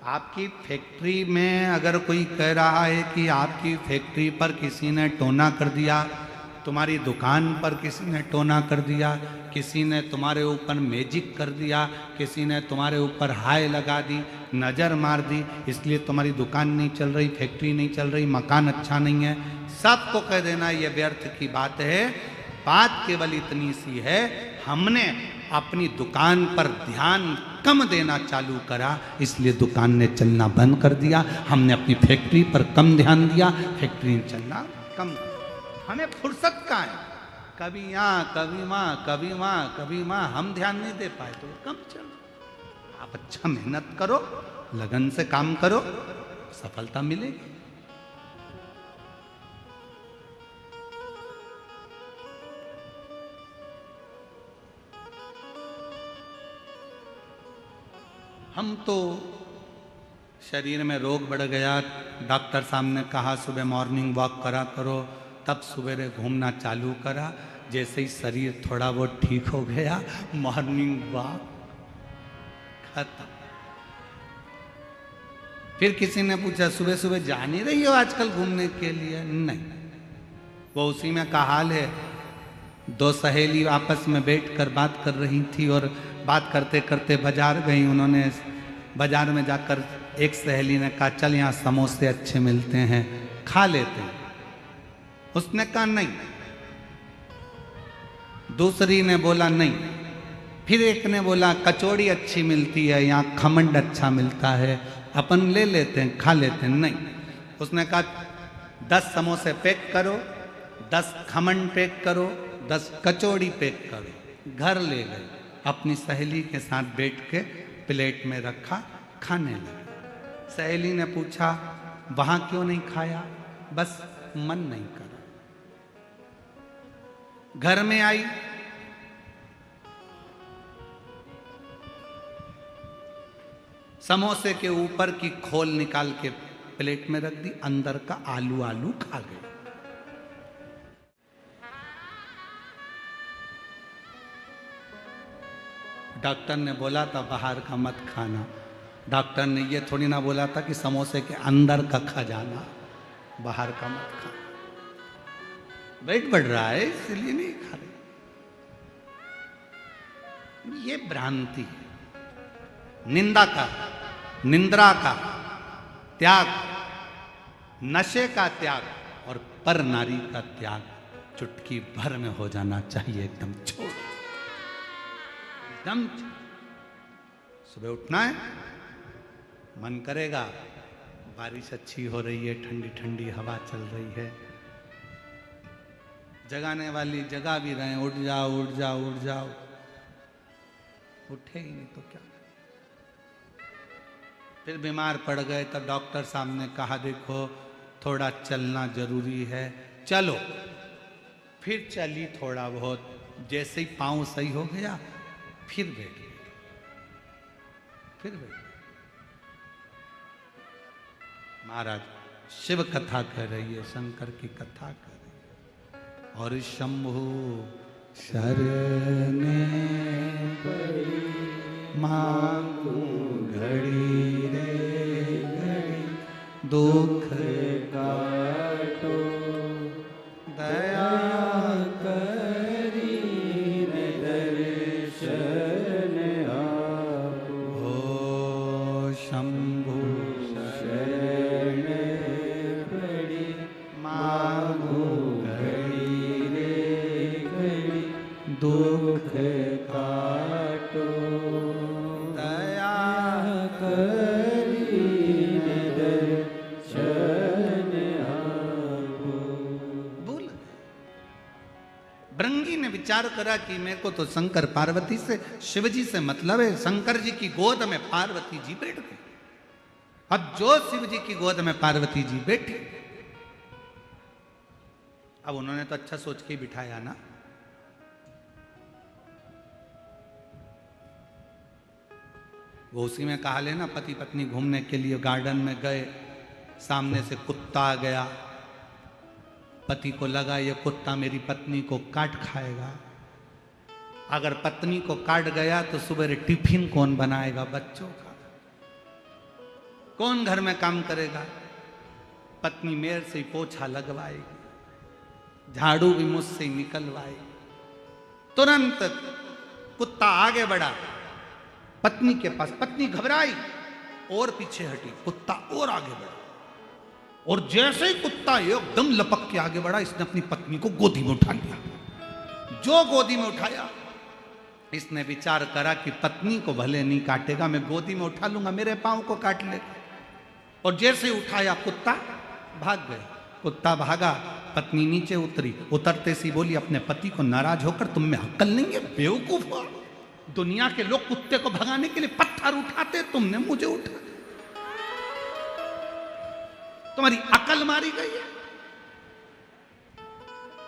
आपकी फैक्ट्री में अगर कोई कह रहा है कि आपकी फैक्ट्री पर किसी ने टोना कर दिया, तुम्हारी दुकान पर किसी ने टोना कर दिया, किसी ने तुम्हारे ऊपर मैजिक कर दिया, किसी ने तुम्हारे ऊपर हाय लगा दी, नज़र मार दी, इसलिए तुम्हारी दुकान नहीं चल रही, फैक्ट्री नहीं चल रही, मकान अच्छा नहीं है, सबको कह देना ये व्यर्थ की बात है। बात केवल इतनी सी है, हमने अपनी दुकान पर ध्यान कम देना चालू करा, इसलिए दुकान ने चलना बंद कर दिया। हमने अपनी फैक्ट्री पर कम ध्यान दिया, फैक्ट्री ने चलना कम। हमें फुर्सत कहाँ है, कभी यहाँ कभी वहाँ, कभी वहाँ कभी वहाँ, हम ध्यान नहीं दे पाए तो कम चलो। आप अच्छा मेहनत करो, लगन से काम करो, सफलता मिलेगी। हम तो शरीर में रोग बढ़ गया, डॉक्टर साहब ने कहा सुबह मॉर्निंग वॉक करा करो, तब सवेरे घूमना चालू करा। जैसे ही शरीर थोड़ा बहुत ठीक हो गया, मॉर्निंग वॉक खत्म। फिर किसी ने पूछा सुबह सुबह जा नहीं रही हो आजकल घूमने के लिए? नहीं, वो उसी में का हाल है। दो सहेली आपस में बैठकर बात कर रही थी और बात करते करते बाजार गई। उन्होंने बाजार में जाकर एक सहेली ने कहा चल यहाँ समोसे अच्छे मिलते हैं, खा लेते हैं। उसने कहा नहीं, दूसरी ने बोला नहीं, फिर एक ने बोला कचौड़ी अच्छी मिलती है, यहाँ खमंड अच्छा मिलता है, अपन ले लेते हैं, खा लेते हैं। नहीं, उसने कहा 10 समोसे पैक करो, 10 खमंड पैक करो, 10 कचौड़ी पैक करो। घर ले गए, अपनी सहेली के साथ बैठ के प्लेट में रखा, खाने लगे। सहेली ने पूछा वहां क्यों नहीं खाया? बस मन नहीं करा। घर में आई, समोसे के ऊपर की खोल निकाल के प्लेट में रख दी, अंदर का आलू आलू खा गई। डॉक्टर ने बोला था बाहर का मत खाना। डॉक्टर ने ये थोड़ी ना बोला था कि समोसे के अंदर का खा जाना, बाहर का मत खाना। वेट बढ़ रहा है इसलिए नहीं खा रहे। ये भ्रांति है। निंद्रा का त्याग, नशे का त्याग और पर नारी का त्याग चुटकी भर में हो जाना चाहिए। एकदम छोड़, एकदम सुबह उठना है, मन करेगा बारिश अच्छी हो रही है, ठंडी ठंडी हवा चल रही है, जगाने वाली जगा भी रहे, उठ जाओ उठ जाओ उठ जाओ, उठे ही नहीं तो क्या। फिर बीमार पड़ गए तो डॉक्टर साहब ने कहा देखो थोड़ा चलना जरूरी है, चलो। फिर चली थोड़ा बहुत, जैसे ही पाँव सही हो गया फिर बैठ गए, फिर बैठ। महाराज शिव कथा कर रही है, शंकर की कथा कर रही है। और शंभु शरणे मांगू घड़ी रे घड़ी, दुख काटो दुख काटो दया करीने दर्शन आपो। बोल। भृंगी ने विचार करा कि मेरे को तो शंकर पार्वती से, शिव जी से मतलब है। शंकर जी की गोद में पार्वती जी बैठ गई। अब जो शिव जी की गोद में पार्वती जी बैठी, अब उन्होंने तो अच्छा सोच के ही बिठाया ना। वो उसी में कहा लेना, पति पत्नी घूमने के लिए गार्डन में गए, सामने से कुत्ता आ गया। पति को लगा ये कुत्ता मेरी पत्नी को काट खाएगा। अगर पत्नी को काट गया तो सुबह टिफिन कौन बनाएगा बच्चों का? कौन घर में काम करेगा? पत्नी मेरे से ही पोछा लगवाएगी, झाड़ू भी मुझसे ही निकलवाएगी। तुरंत कुत्ता आगे बढ़ा पत्नी के पास। पत्नी घबराई और पीछे हटी, कुत्ता और आगे बढ़ा। और जैसे ही कुत्ता एकदम लपक के आगे बढ़ा, इसने अपनी पत्नी को गोदी में उठा लिया। जो गोदी में उठाया, इसने विचार करा कि पत्नी को भले नहीं काटेगा, मैं गोदी में उठा लूंगा, मेरे पांव को काट लेगा। और जैसे ही उठाया, कुत्ता भाग गया। कुत्ता भागा, पत्नी नीचे उतरी। उतरते सी बोली अपने पति को नाराज होकर, तुम में अक्ल नहीं है बेवकूफ हो? दुनिया के लोग कुत्ते को भगाने के लिए पत्थर उठाते, तुमने मुझे उठा, तुम्हारी अकल मारी गई है,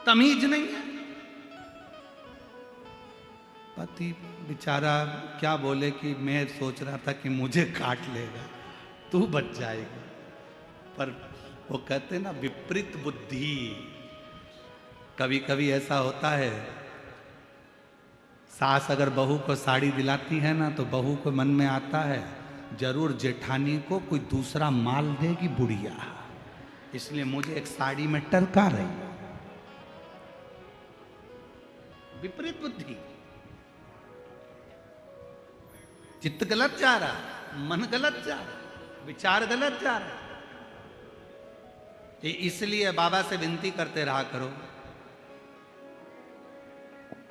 तमीज नहीं है। पति बेचारा क्या बोले कि मैं सोच रहा था कि मुझे काट लेगा, तू बच जाएगा। पर वो कहते ना विपरीत बुद्धि। कभी कभी ऐसा होता है, सास अगर बहू को साड़ी दिलाती है ना, तो बहू को मन में आता है जरूर जेठानी को कोई दूसरा माल देगी बुढ़िया, इसलिए मुझे एक साड़ी में टरका रही। विपरीत बुद्धि। चित्त गलत जा रहा, मन गलत जा रहा, विचार गलत जा रहा। इसलिए बाबा से विनती करते रहा करो,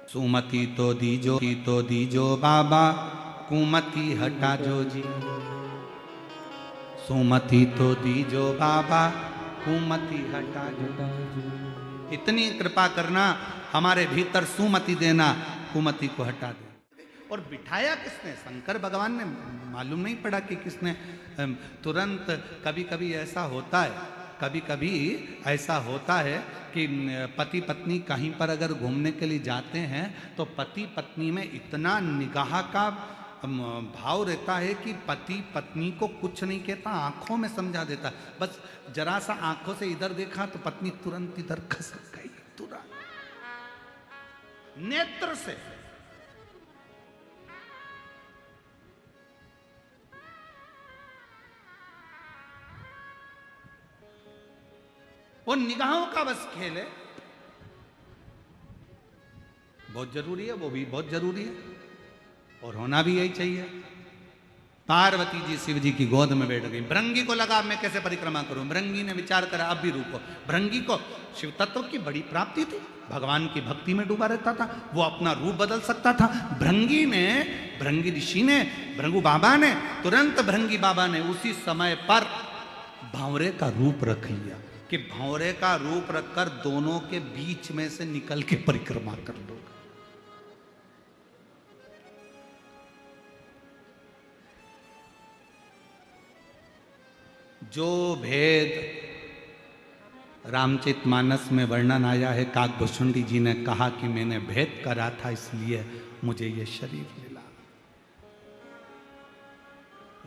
सुमति तो दीजो बाबा, कुमति हटा जो जी। सुमति तो दीजो बाबा, कुमति हटा जो। इतनी कृपा करना, हमारे भीतर सुमति देना, कुमति को हटा दे। और बिठाया किसने? शंकर भगवान ने। मालूम नहीं पड़ा कि किसने। तुरंत कभी कभी ऐसा होता है, कभी कभी ऐसा होता है कि पति पत्नी कहीं पर अगर घूमने के लिए जाते हैं, तो पति पत्नी में इतना निगाह का भाव रहता है कि पति पत्नी को कुछ नहीं कहता, आंखों में समझा देता। बस जरा सा आंखों से इधर देखा तो पत्नी तुरंत इधर खसक गई, तुरंत नेत्र से। वो निगाहों का बस खेल है, बहुत जरूरी है, वो भी बहुत जरूरी है और होना भी यही चाहिए। पार्वती जी शिव जी की गोद में बैठ गई। भृंगी को लगा मैं कैसे परिक्रमा करूं। भृंगी ने विचार करा अब भी रुको। भृंगी को शिव तत्व की बड़ी प्राप्ति थी, भगवान की भक्ति में डूबा रहता था, वो अपना रूप बदल सकता था। भृंगी ऋषि ने, भृंगु बाबा ने, तुरंत भृंगी बाबा ने उसी समय पर भांवरे का रूप रख लिया कि भांवरे का रूप रखकर दोनों के बीच में से निकल के परिक्रमा कर लो। जो भेद रामचरितमानस में वर्णन आया है, काकभुषुंडी जी ने कहा कि मैंने भेद करा था इसलिए मुझे ये शरीर मिला।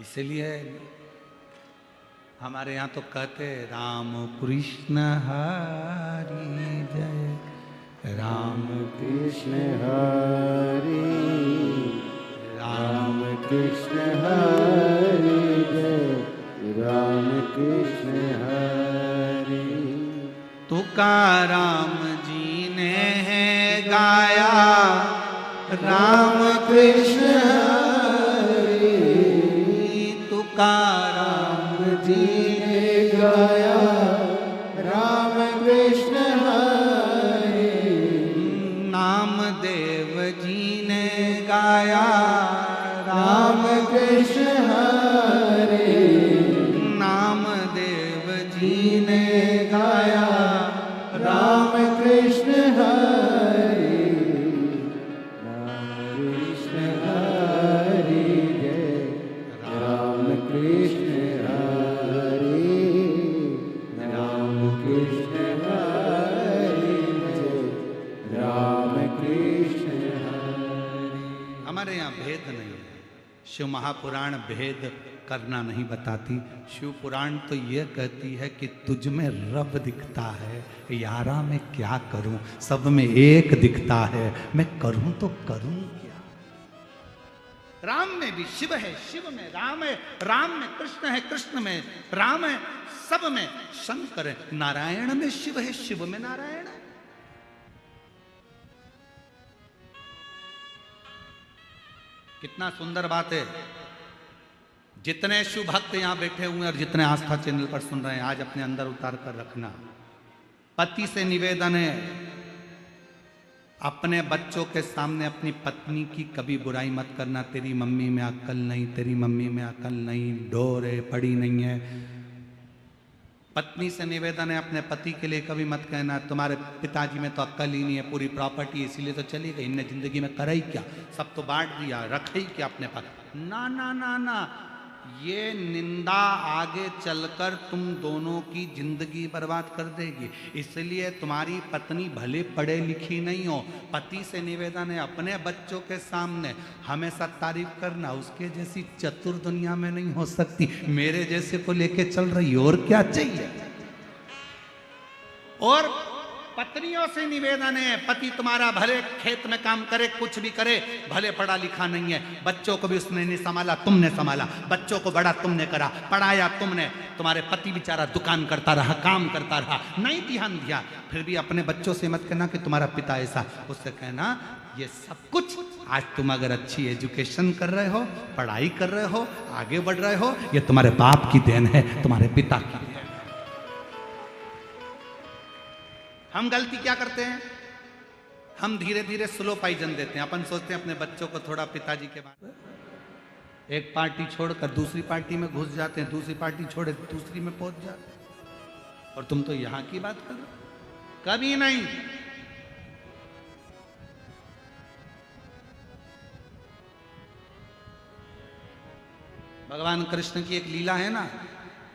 इसलिए हमारे यहाँ तो कहते राम कृष्ण हरि जय, राम कृष्ण हरि, राम कृष्ण हरि जय, राम कृष्ण हरि। तुकाराम जी ने है गाया, राम कृष्ण हरि, तुकाराम जी ने गाया, राम कृष्ण हरि। नामदेव जी ने गाया राम कृष्ण हरे, नामदेव जी ने गाया राम कृष्ण हरे, राम कृष्ण हरे जय, राम कृष्ण हरे, राम कृष्ण हरे जय, राम कृष्ण हरे। हमारे यहाँ भेद नहीं है। शिव महापुराण भेद करना नहीं बताती। शिव पुराण तो यह कहती है कि तुझ में रब दिखता है, यारा मैं क्या करूं, सब में एक दिखता है, मैं करूं तो करूं क्या। राम में भी शिव है, शिव में राम है, राम में कृष्ण है, कृष्ण में राम है, सब में शंकर है। नारायण में शिव है, शिव में नारायण है। कितना सुंदर बात है। जितने शिव भक्त यहां बैठे हुए हैं और जितने आस्था चैनल पर सुन रहे हैं, आज अपने अंदर उतार कर रखना। पति से निवेदन है, अपने बच्चों के सामने अपनी पत्नी की कभी बुराई मत करना। तेरी मम्मी में अक्ल नहीं, तेरी मम्मी में अक्ल नहीं, डोर है, पड़ी नहीं है। पत्नी से निवेदन है, अपने पति के लिए कभी मत कहना तुम्हारे पिताजी में तो अक्ल ही नहीं है, पूरी प्रॉपर्टी इसीलिए तो चली गई, इनने जिंदगी में करा ही क्या, सब तो बांट दिया, रखे ही क्या अपने पास। ना ना ना ना, ये निंदा आगे चलकर तुम दोनों की जिंदगी बर्बाद कर देगी। इसलिए तुम्हारी पत्नी भले पढ़े लिखी नहीं हो, पति से निवेदन है अपने बच्चों के सामने हमेशा तारीफ करना। उसके जैसी चतुर दुनिया में नहीं हो सकती, मेरे जैसे को लेके चल रही, और क्या चाहिए। और पत्नियों से निवेदन है, पति तुम्हारा भले खेत में काम करे, कुछ भी करे, भले पढ़ा लिखा नहीं है, बच्चों को भी उसने नहीं संभाला, तुमने संभाला, बच्चों को बड़ा तुमने करा, पढ़ाया तुमने। तुम्हारे पति बेचारा दुकान करता रहा, काम करता रहा, नहीं ध्यान दिया। फिर भी अपने बच्चों से मत कहना कि तुम्हारा पिता ऐसा, उससे कहना ये सब कुछ आज तुम अगर अच्छी एजुकेशन कर रहे हो, पढ़ाई कर रहे हो, आगे बढ़ रहे हो, ये तुम्हारे बाप की देन है, तुम्हारे पिता की। हम गलती क्या करते हैं, हम धीरे धीरे स्लो पाइजन देते हैं। अपन सोचते हैं अपने बच्चों को थोड़ा पिताजी के बाद, एक पार्टी छोड़कर दूसरी पार्टी में घुस जाते हैं, दूसरी पार्टी छोड़े दूसरी में पहुंच जाते हैं। और तुम तो यहां की बात कर रहे हो, कभी नहीं। भगवान कृष्ण की एक लीला है ना,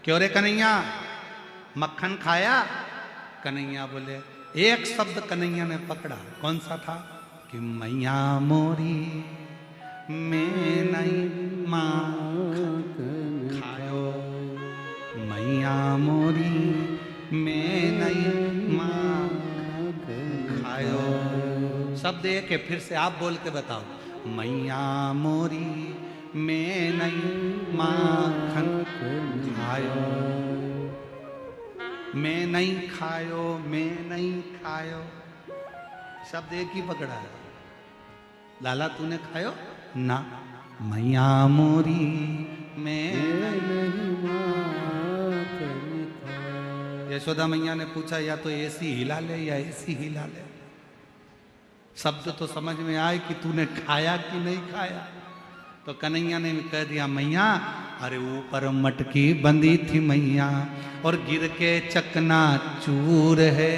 क्यों रे कन्हैया मक्खन खाया। कन्हैया बोले, एक शब्द कन्हैया ने पकड़ा, कौन सा था, कि मैया मोरी मैं नहीं माखन खायो, मैया मोरी मैं नहीं माखन खायो। शब्द एक है, फिर से आप बोल के बताओ, मैया मोरी मैं नहीं माखन खायो, मैं नहीं खायो, मैं नहीं खायो। शब्द एक ही पकड़ा है। लाला तूने खायो ना, मैया मोरी मैं नहीं माखन खायो। यशोदा मैया ने पूछा, या तो ऐसी हिला ले या ऐसी हिला ले। शब्द तो समझ में आए कि तूने खाया कि नहीं खाया। तो कन्हैया ने कह दिया, मैया अरे ऊपर मटकी बंधी थी मैया, और गिर के चकना चूर है,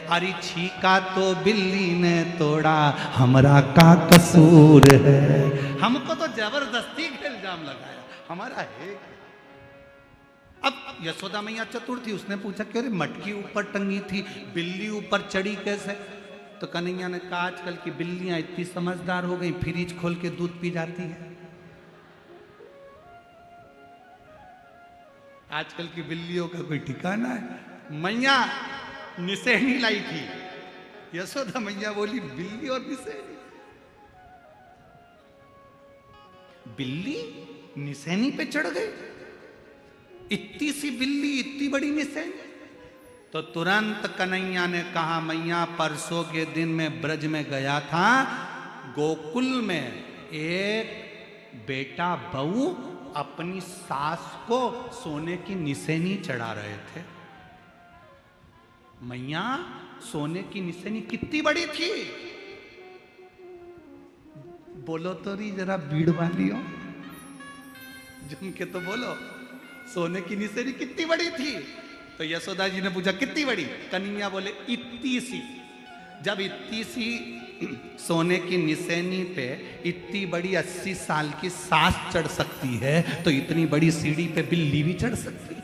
अरे छीका तो बिल्ली ने तोड़ा, हमरा का कसूर है। हमको तो जबरदस्ती का इल्जाम लगाया, हमारा है। अब यशोदा मैया चतुर थी, उसने पूछा कि अरे मटकी ऊपर टंगी थी, बिल्ली ऊपर चढ़ी कैसे। तो कन्हैया ने कहा, आजकल की बिल्लियां इतनी समझदार हो गई, फ्रिज खोल के दूध पी जाती है। आजकल की बिल्लियों का कोई ठिकाना है। मैया निसेनी लाई थी, यशोदा मैया बोली बिल्ली और निसेनी। बिल्ली निसेनी पे चढ़ गई, इतनी सी बिल्ली इतनी बड़ी निसेनी। तो तुरंत कन्हैया ने कहा, मैया परसों के दिन में ब्रज में गया था, गोकुल में एक बेटा बहू अपनी सास को सोने की निसेनी चढ़ा रहे थे। मैया सोने की निसेनी कितनी बड़ी थी, बोलो तो रही जरा बीड़ वालियों, झुम के तो बोलो। सोने की निसेनी कितनी बड़ी थी? तो यशोदा जी ने पूछा कितनी बड़ी? कन्हैया बोले इतनी सी। जब इतनी सी सोने की निसेनी पे इतनी बड़ी 80 साल की सास चढ़ सकती है, तो इतनी बड़ी सीढ़ी पे बिल्ली भी चढ़ सकती है।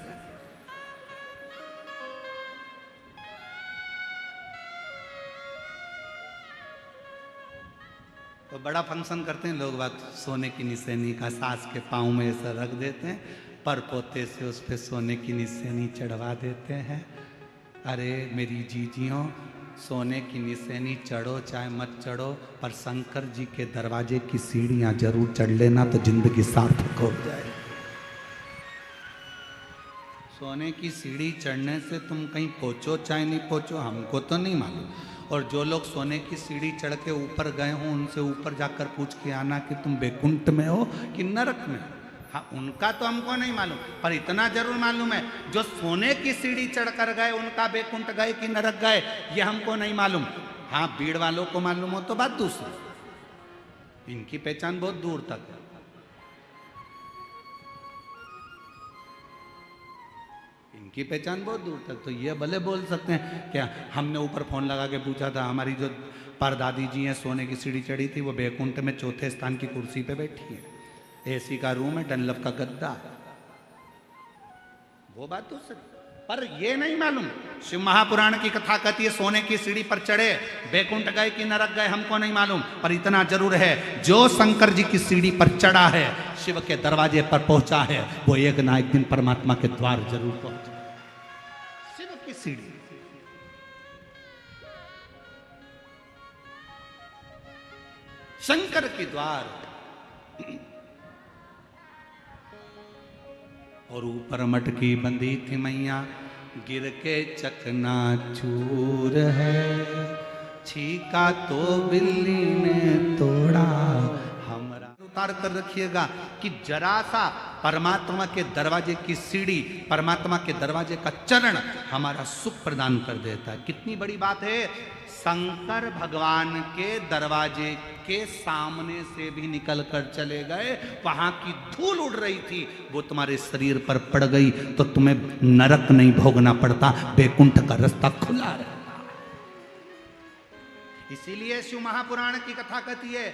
तो बड़ा फंक्शन करते हैं लोग बात, सोने की निसेनी का सास के पाँव में ऐसा रख देते हैं, पर पोते से उस पे सोने की निसेनी चढ़वा देते हैं। अरे मेरी जीजियों, सोने की निसेनी चढ़ो चाहे मत चढ़ो, पर शंकर जी के दरवाजे की सीढ़ियां जरूर चढ़ लेना, तो जिंदगी सार्थक हो जाए। सोने की सीढ़ी चढ़ने से तुम कहीं पहुंचो चाहे नहीं पहुंचो, हमको तो नहीं मालूम। और जो लोग सोने की सीढ़ी चढ़ के ऊपर गए हो, उनसे ऊपर जाकर पूछ के आना कि तुम बैकुंठ में हो कि नरक में हो। हाँ, उनका तो हमको नहीं मालूम, पर इतना जरूर मालूम है जो सोने की सीढ़ी चढ़कर गए उनका बैकुंठ गए कि नरक गए, ये हमको नहीं मालूम। हाँ, भीड़ वालों को मालूम हो तो बात दूसरी, इनकी पहचान बहुत दूर तक है। इनकी पहचान बहुत दूर तक, तो ये भले बोल सकते हैं क्या हमने ऊपर फोन लगा के पूछा था, हमारी जो परदादी जी हैं सोने की सीढ़ी चढ़ी थी, वो बैकुंठ में चौथे स्थान की कुर्सी पे बैठी है, एसी का रूम है, डनलप का गद्दा, वो बात दूसरी। पर ये नहीं मालूम, शिव महापुराण की कथा कहती है सोने की सीढ़ी पर चढ़े बैकुंठ गए कि नरक गए, हमको नहीं मालूम। पर इतना जरूर है, जो शंकर जी की सीढ़ी पर चढ़ा है, शिव के दरवाजे पर पहुंचा है, वो एक ना एक दिन परमात्मा के द्वार जरूर पहुंचा। शिव की सीढ़ी, शंकर के द्वार, और ऊपर मटकी बंधी थी मैया, गिर के चकना चूर है, छीका तो बिल्ली ने तोड़ा हमरा। उतार कर रखिएगा कि जरा सा परमात्मा के दरवाजे की सीढ़ी, परमात्मा के दरवाजे का चरण हमारा सुख प्रदान कर देता है। कितनी बड़ी बात है, शंकर भगवान के दरवाजे के सामने से भी निकल कर चले गए, वहां की धूल उड़ रही थी, वो तुम्हारे शरीर पर पड़ गई तो तुम्हें नरक नहीं भोगना पड़ता, बैकुंठ का रास्ता खुला रहता। इसीलिए शिव महापुराण की कथा कहती है,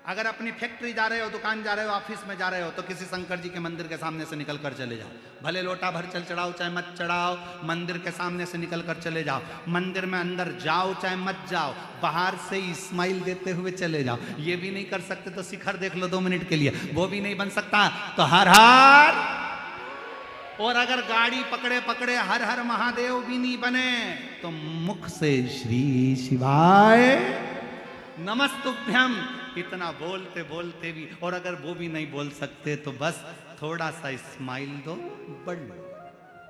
अगर अपनी फैक्ट्री जा रहे हो, दुकान जा रहे हो, ऑफिस में जा रहे हो, तो किसी शंकर जी के मंदिर के सामने से निकल कर चले जाओ। भले लोटा भर चल चढ़ाओ चाहे मत चढ़ाओ, मंदिर के सामने से निकल कर चले जाओ। मंदिर में अंदर जाओ चाहे मत जाओ, बाहर से स्माइल देते हुए चले जाओ। ये भी नहीं कर सकते तो शिखर देख लो 2 मिनट के लिए, वो भी नहीं बन सकता तो हर हर। और अगर गाड़ी पकड़े पकड़े हर हर महादेव भी नहीं बने, तो मुख से श्री शिवाय नमस्तुभ्यम इतना बोलते बोलते भी, और अगर वो भी नहीं बोल सकते तो बस थोड़ा सा स्माइल दो, बढ़ लो।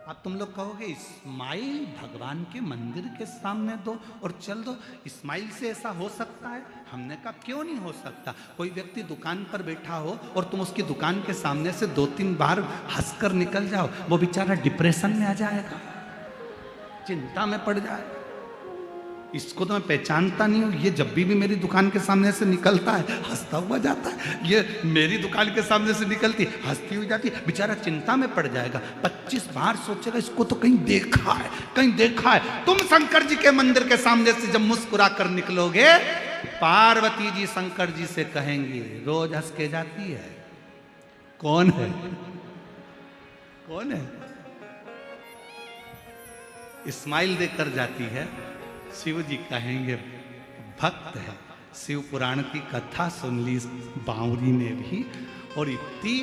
अब तुम लोग कहोगे स्माइल भगवान के मंदिर के सामने दो और चल दो, स्माइल से ऐसा हो सकता है? हमने कहा क्यों नहीं हो सकता। कोई व्यक्ति दुकान पर बैठा हो और तुम उसकी दुकान के सामने से 2-3 बार हंसकर निकल जाओ, वो बेचारा डिप्रेशन में आ जाएगा, चिंता में पड़ जाएगा। इसको तो मैं पहचानता नहीं हूँ, ये जब भी मेरी दुकान के सामने से निकलता है हंसता हुआ जाता है, ये मेरी दुकान के सामने से निकलती हंसती हुई जाती, बेचारा चिंता में पड़ जाएगा। 25 बार सोचेगा इसको तो कहीं देखा है, कहीं देखा है। तुम शंकर जी के मंदिर के सामने से जब मुस्कुरा कर निकलोगे, पार्वती जी शंकर जी से कहेंगी रोज हंस के जाती है, कौन है, कौन है? स्माइल देकर जाती है। शिव जी कहेंगे भक्त है। शिव पुराण की कथा सुन ली बावरी ने भी, और इतनी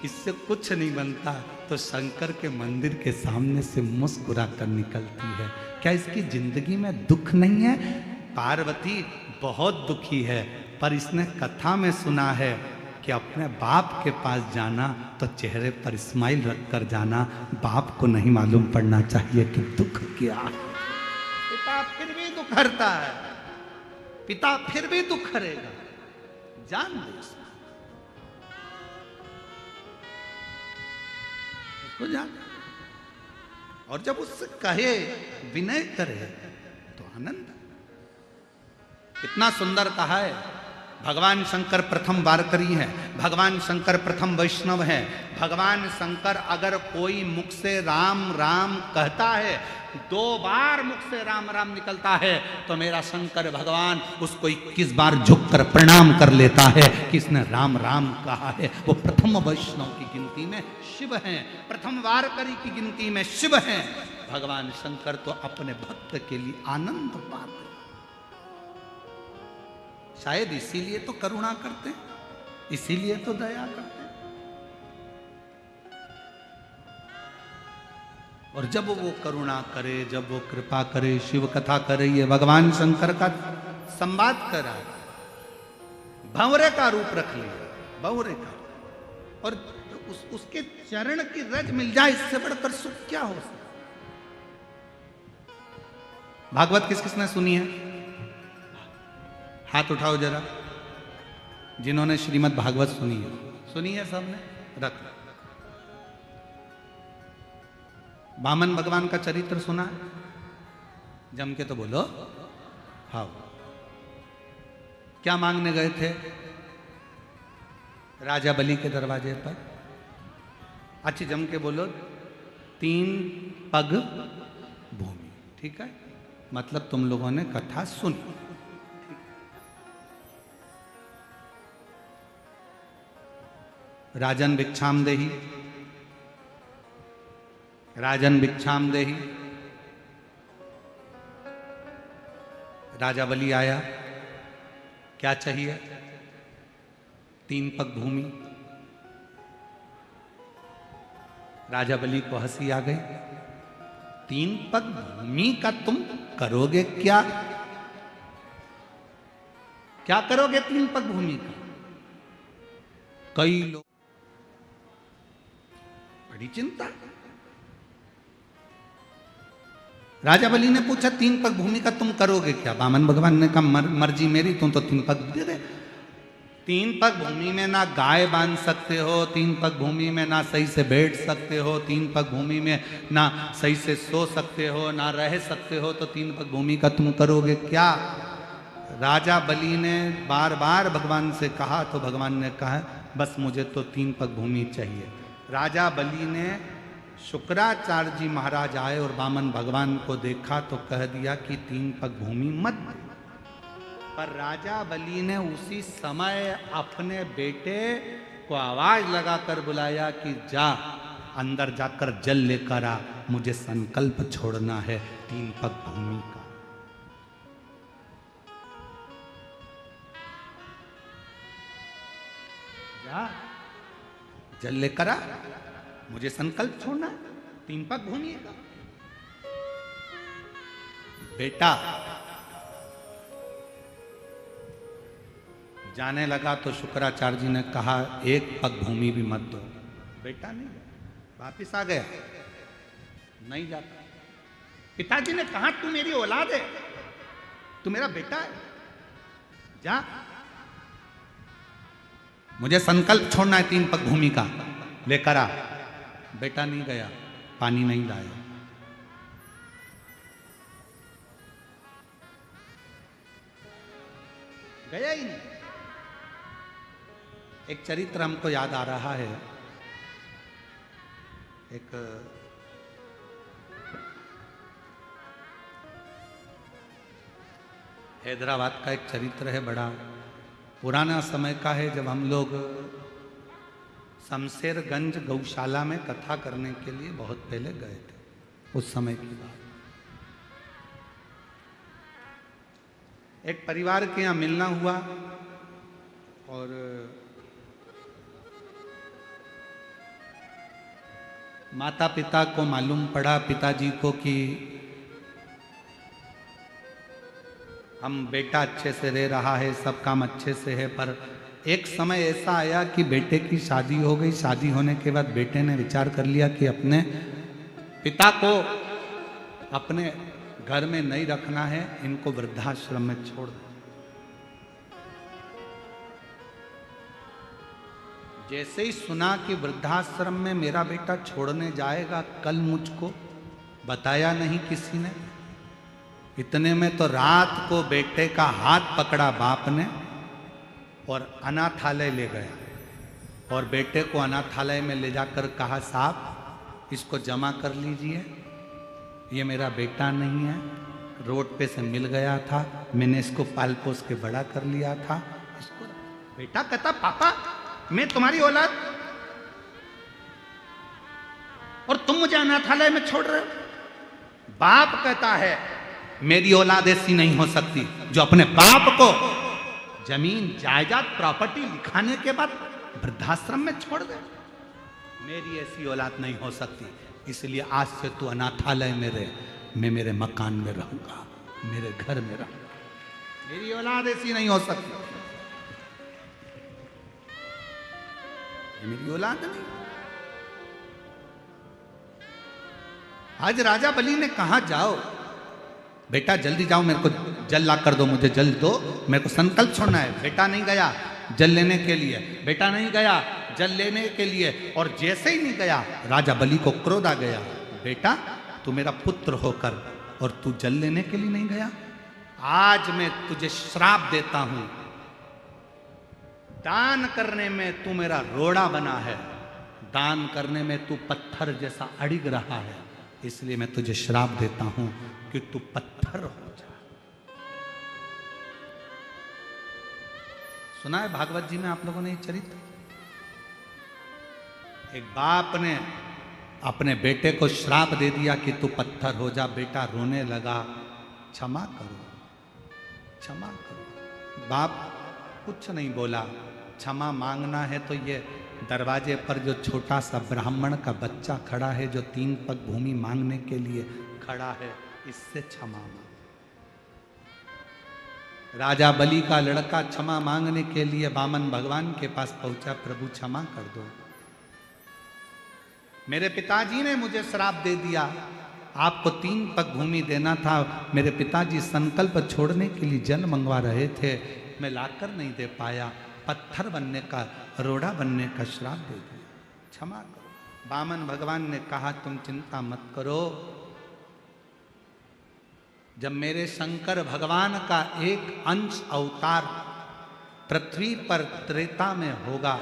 इससे कुछ नहीं बनता तो शंकर के मंदिर के सामने से मुस्कुरा कर निकलती है। क्या इसकी जिंदगी में दुख नहीं है? पार्वती बहुत दुखी है, पर इसने कथा में सुना है कि अपने बाप के पास जाना तो चेहरे पर स्माइल रख कर जाना। बाप को नहीं मालूम पड़ना चाहिए कि दुख क्या है। पिता फिर भी दुख हरता है, पिता फिर भी दुख हरेगा, जान दो उसको जान। और जब उससे कहे, विनय करे तो आनंद। कितना सुंदर कहा है, भगवान शंकर प्रथम वारकरी है, भगवान शंकर प्रथम वैष्णव है। भगवान शंकर अगर कोई मुख से राम राम कहता है, 2 बार मुख से राम राम निकलता है, तो मेरा शंकर भगवान उसको 21 बार झुककर प्रणाम कर लेता है कि इसने राम राम कहा है। वो प्रथम वैष्णव की गिनती में शिव हैं, प्रथम वारकरी की गिनती में शिव हैं। भगवान शंकर तो अपने भक्त के लिए आनंद पाते, शायद इसीलिए तो करुणा करते हैं, इसीलिए तो दया करते हैं। और जब वो करुणा करे, जब वो कृपा करे, शिव कथा करे, ये भगवान शंकर का संवाद करा, भंवरे का रूप रख लिया, भंवरे का, और उसके चरण की रज मिल जाए, इससे बढ़कर सुख क्या हो सकता। भागवत किस किसने सुनी है? हाथ उठाओ जरा, जिन्होंने श्रीमद् भागवत सुनी है। सुनी है सबने? रख। वामन भगवान का चरित्र सुना है? जम के तो बोलो। हाँ, क्या मांगने गए थे राजा बलि के दरवाजे पर? अच्छी जम के बोलो, 3 पग भूमि। ठीक है, मतलब तुम लोगों ने कथा सुनी। राजन भिक्षाम देही, राजन भिक्षाम देही। राजा बलि आया, क्या चाहिए? 3 पग भूमि। राजा बलि को हंसी आ गई, 3 पग भूमि का तुम करोगे क्या? क्या करोगे 3 पग भूमि का? कई लोग बड़ी चिंता। राजा बलि ने पूछा 3 पग भूमि का तुम करोगे क्या? वामन भगवान ने कहा मर्जी मेरी, तुम तो 3 पग दे दे। 3 पग भूमि में ना गाय बांध सकते हो, 3 पग भूमि में ना सही से बैठ सकते हो, 3 पग भूमि में ना सही से सो सकते हो, ना रह सकते हो, तो 3 पग भूमि का तुम करोगे क्या? राजा बलि ने बार बार भगवान से कहा, तो भगवान ने कहा बस मुझे तो 3 पग भूमि चाहिए। राजा बलि ने, शुक्राचार्य जी महाराज आए और वामन भगवान को देखा तो कह दिया कि 3 पग भूमि मत। पर राजा बलि ने उसी समय अपने बेटे को आवाज लगाकर बुलाया कि जा अंदर जाकर जल लेकर आ, मुझे संकल्प छोड़ना है 3 पग भूमि का। जा जल लेकर आ, मुझे संकल्प छोड़ना है 3 पग भूमि का। बेटा जाने लगा तो शुक्राचार्य जी ने कहा 1 पग भूमि भी मत दो। बेटा नहीं, वापिस आ गया, नहीं जाता। पिताजी ने कहा तू मेरी औलाद है, तू मेरा बेटा है, जा, मुझे संकल्प छोड़ना है 3 पग भूमि का, लेकर आ। बेटा नहीं गया, पानी नहीं लाया। गया ही नहीं। एक चरित्र हमको याद आ रहा है, एक हैदराबाद का एक चरित्र है, बड़ा पुराना समय का है, जब हम लोग शमशेरगंज गौशाला में कथा करने के लिए बहुत पहले गए थे, उस समय की बात। एक परिवार के यहाँ मिलना हुआ और माता पिता को मालूम पड़ा, पिताजी को, कि हम बेटा अच्छे से रह रहा है, सब काम अच्छे से है, पर एक समय ऐसा आया कि बेटे की शादी हो गई। शादी होने के बाद बेटे ने विचार कर लिया कि अपने पिता को अपने घर में नहीं रखना है, इनको वृद्धाश्रम में छोड़ दो। जैसे ही सुना कि वृद्धाश्रम में मेरा बेटा छोड़ने जाएगा कल, मुझको बताया नहीं किसी ने। इतने में तो रात को बेटे का हाथ पकड़ा बाप ने और अनाथालय ले गया और बेटे को अनाथालय में ले जाकर कहा, साहब इसको जमा कर लीजिए, ये मेरा बेटा नहीं है, रोड पे से मिल गया था, मैंने इसको पाल पोस के बड़ा कर लिया था। इसको बेटा कहता, पापा मैं तुम्हारी औलाद और तुम मुझे अनाथालय में छोड़ रहे हो। बाप कहता है मेरी औलाद ऐसी नहीं हो सकती जो अपने बाप को जमीन जायदाद प्रॉपर्टी लिखाने के बाद वृद्धाश्रम में छोड़ दे। मेरी ऐसी औलाद नहीं हो सकती, इसलिए आज से तू अनाथालय में रहे, मैं मेरे मकान में रहूंगा, मेरे घर में रहूंगा। मेरी औलाद ऐसी नहीं हो सकती, ये मेरी औलाद नहीं। आज राजा बलि ने कहा, जाओ बेटा जल्दी जाओ, मेरे को जल ला कर दो, मुझे जल दो, मेरे को संकल्प छोड़ना है। बेटा नहीं गया जल लेने के लिए, बेटा नहीं गया जल लेने के लिए, और जैसे ही नहीं गया राजा बलि को क्रोध आ गया, बेटा तू मेरा पुत्र होकर और तू जल लेने के लिए नहीं गया, आज मैं तुझे श्राप देता हूं। दान करने में तू मेरा रोड़ा बना है, दान करने में तू पत्थर जैसा अड़िग रहा है, इसलिए मैं तुझे श्राप देता हूं कि तू पत्थर हो जा। सुना है भागवत जी में आप लोगों ने ये चरित्र? एक बाप ने अपने बेटे को श्राप दे दिया कि तू पत्थर हो जा। बेटा रोने लगा, क्षमा करो क्षमा करो। बाप कुछ नहीं बोला, क्षमा मांगना है तो ये दरवाजे पर जो छोटा सा ब्राह्मण का बच्चा खड़ा है, जो 3 पग भूमि मांगने के लिए खड़ा है, इससे क्षमा मांग। राजा बलि का लड़का क्षमा मांगने के लिए वामन भगवान के पास पहुंचा, प्रभु क्षमा कर दो, मेरे पिताजी ने मुझे श्राप दे दिया, आपको 3 पग भूमि देना था, मेरे पिताजी संकल्प छोड़ने के लिए जल मंगवा रहे थे, मैं लाकर नहीं दे पाया, पत्थर बनने का, रोड़ा बनने का श्राप दे दिया, क्षमा करो। वामन भगवान ने कहा, तुम चिंता मत करो, जब मेरे शंकर भगवान का एक अंश अवतार पृथ्वी पर त्रेता में होगा,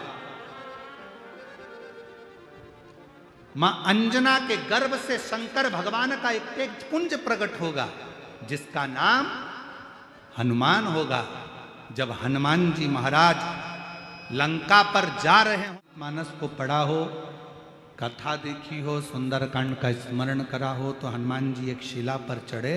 मां अंजना के गर्भ से शंकर भगवान का एक तेज पुंज प्रकट होगा जिसका नाम हनुमान होगा। जब हनुमान जी महाराज लंका पर जा रहे हो, मानस को पढ़ा हो, कथा देखी हो, सुंदरकांड का स्मरण करा हो, तो हनुमान जी एक शिला पर चढ़े,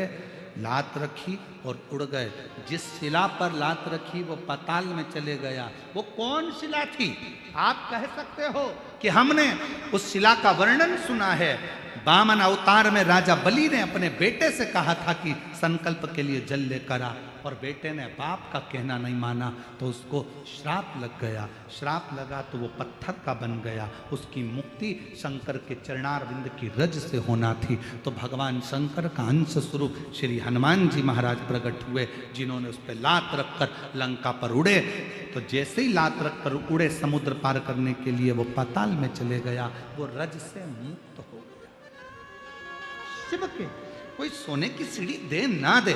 लात रखी और उड़ गए। जिस शिला पर लात रखी वो पाताल में चले गया। वो कौन शिला थी? आप कह सकते हो कि हमने उस शिला का वर्णन सुना है। वामन अवतार में राजा बलि ने अपने बेटे से कहा था कि संकल्प के लिए जल लेकर आ, और बेटे ने बाप का कहना नहीं माना तो उसको श्राप लग गया। श्राप लगा तो वो पत्थर का बन गया। उसकी मुक्ति शंकर के चरणारविंद की रज से होना थी। तो भगवान शंकर का अंश स्वरूप श्री हनुमान जी महाराज प्रकट हुए, जिन्होंने उस पर लात रखकर लंका पर उड़े। तो जैसे ही लात रखकर उड़े, समुद्र पार करने के लिए वो पाताल में चले गया, वो रज से मुक्त हो गया। शिव के कोई सोने की सीढ़ी दे ना दे,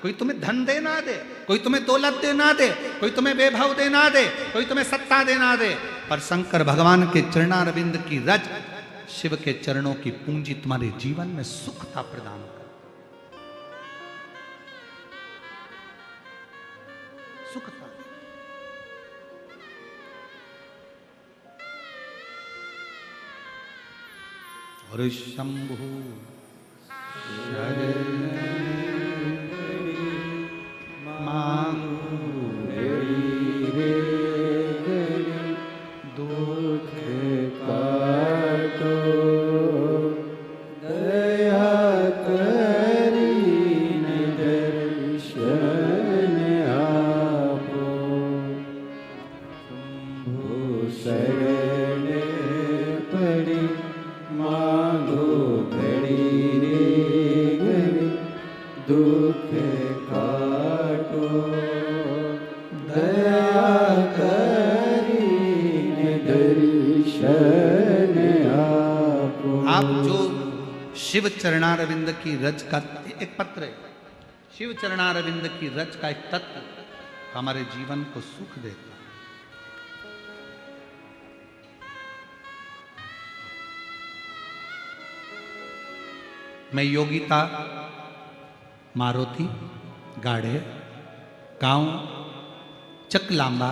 कोई तुम्हें धन दे ना दे, कोई तुम्हें दौलत दे ना दे, कोई तुम्हें वैभव दे ना दे, कोई तुम्हें सत्ता दे ना दे, पर शंकर भगवान के चरणारविंद की रज, शिव के चरणों की पूंजी तुम्हारे जीवन में सुखता प्रदान कर, सुखता। और शंभु दुख काटो, दया करीने दर्शन आपो, शंभु शरण पड़ी मांगो घड़ी रे घड़ी, दुख काटो, दया करीने दर्शन आपो। आप जो शिव चरणारविंद की रज का एक पत्र है, शिव चरणारविंद की रज का एक तत्व हमारे जीवन को सुख देता है। मैं योगिता मारुति गाढ़े, गांव चकलांबा,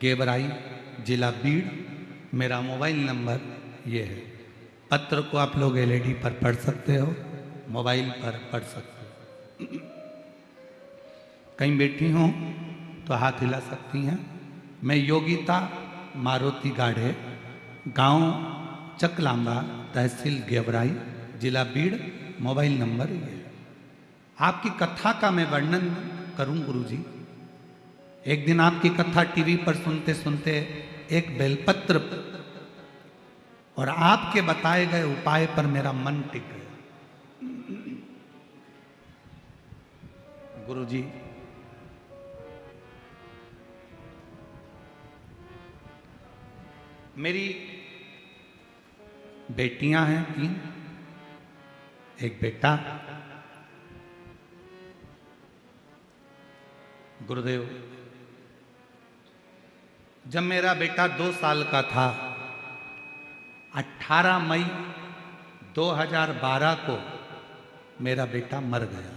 गेवराई, जिला बीड़। मेरा मोबाइल नंबर ये है। पत्र को आप लोग एलईडी पर पढ़ सकते हो, मोबाइल पर पढ़ सकते हो। कहीं बैठी हो तो हाथ हिला सकती हैं। मैं योगिता मारुति गाढ़े, गांव चकलांबा, तहसील गेवराई, जिला बीड़। मोबाइल नंबर ये है। आपकी कथा का मैं वर्णन करूं गुरुजी। एक दिन आपकी कथा टीवी पर सुनते सुनते एक बेलपत्र और आपके बताए गए उपाय पर मेरा मन टिक गया। गुरुजी, मेरी बेटियां हैं 3, एक बेटा। गुरुदेव, जब मेरा बेटा 2 साल का था, 18 मई 2012 को मेरा बेटा मर गया।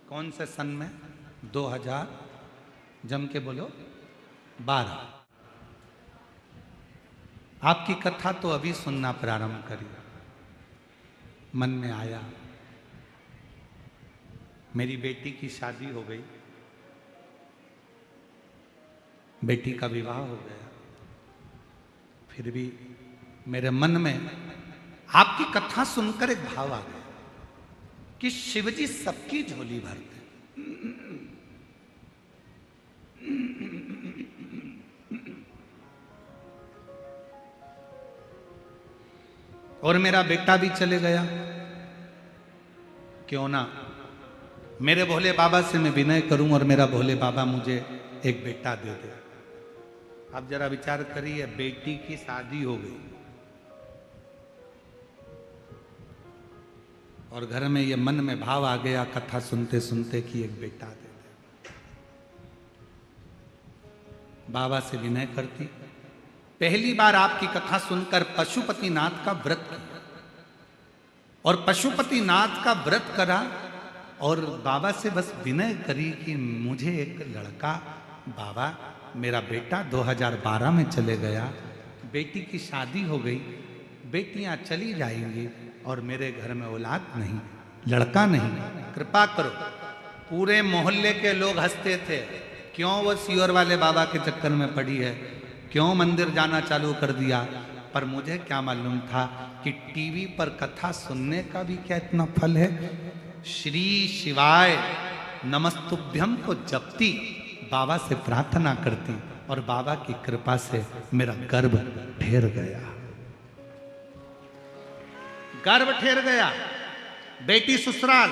कौन से सन में? 2000, जम के बोलो, 12। आपकी कथा तो अभी सुनना प्रारंभ करी। मन में आया, मेरी बेटी की शादी हो गई, बेटी का विवाह हो गया, फिर भी मेरे मन में आपकी कथा सुनकर एक भाव आ गया कि शिवजी सबकी झोली भरते। और मेरा बेटा भी चले गया, क्यों ना मेरे भोले बाबा से मैं विनय करूं और मेरा भोले बाबा मुझे एक बेटा दे दे। आप जरा विचार करिए, बेटी की शादी हो गई और घर में ये मन में भाव आ गया कथा सुनते सुनते कि एक बेटा दे दे। बाबा से विनय करती। पहली बार आपकी कथा सुनकर पशुपतिनाथ का व्रत किया और पशुपतिनाथ का व्रत करा और बाबा से बस विनय करी कि मुझे एक लड़का, बाबा मेरा बेटा 2012 में चले गया, बेटी की शादी हो गई, बेटियां चली जाएंगी और मेरे घर में औलाद नहीं, लड़का नहीं, कृपा करो। पूरे मोहल्ले के लोग हंसते थे, क्यों वो सियोर वाले बाबा के चक्कर में पड़ी है, क्यों मंदिर जाना चालू कर दिया। पर मुझे क्या मालूम था कि टीवी पर कथा सुनने का भी क्या इतना फल है। श्री शिवाय नमस्तुभ्यम को जपती, बाबा से प्रार्थना करती और बाबा की कृपा से मेरा गर्भ ठहर गया। गर्भ ठहर गया, बेटी ससुराल,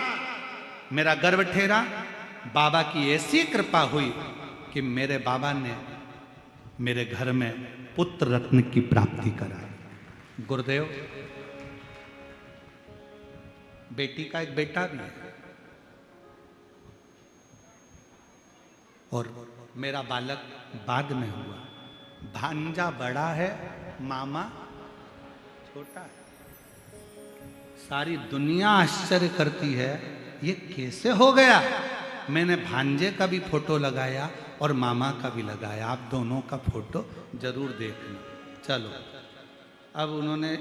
मेरा गर्भ ठहरा। बाबा की ऐसी कृपा हुई कि मेरे बाबा ने मेरे घर में पुत्र रत्न की प्राप्ति कराई। गुरुदेव, बेटी का एक बेटा भी है और मेरा बालक बाद में हुआ। भांजा बड़ा है, मामा छोटा है। सारी दुनिया आश्चर्य करती है ये कैसे हो गया। मैंने भांजे का भी फोटो लगाया और मामा का भी लगाया, आप दोनों का फोटो जरूर देखना। चलो, अब उन्होंने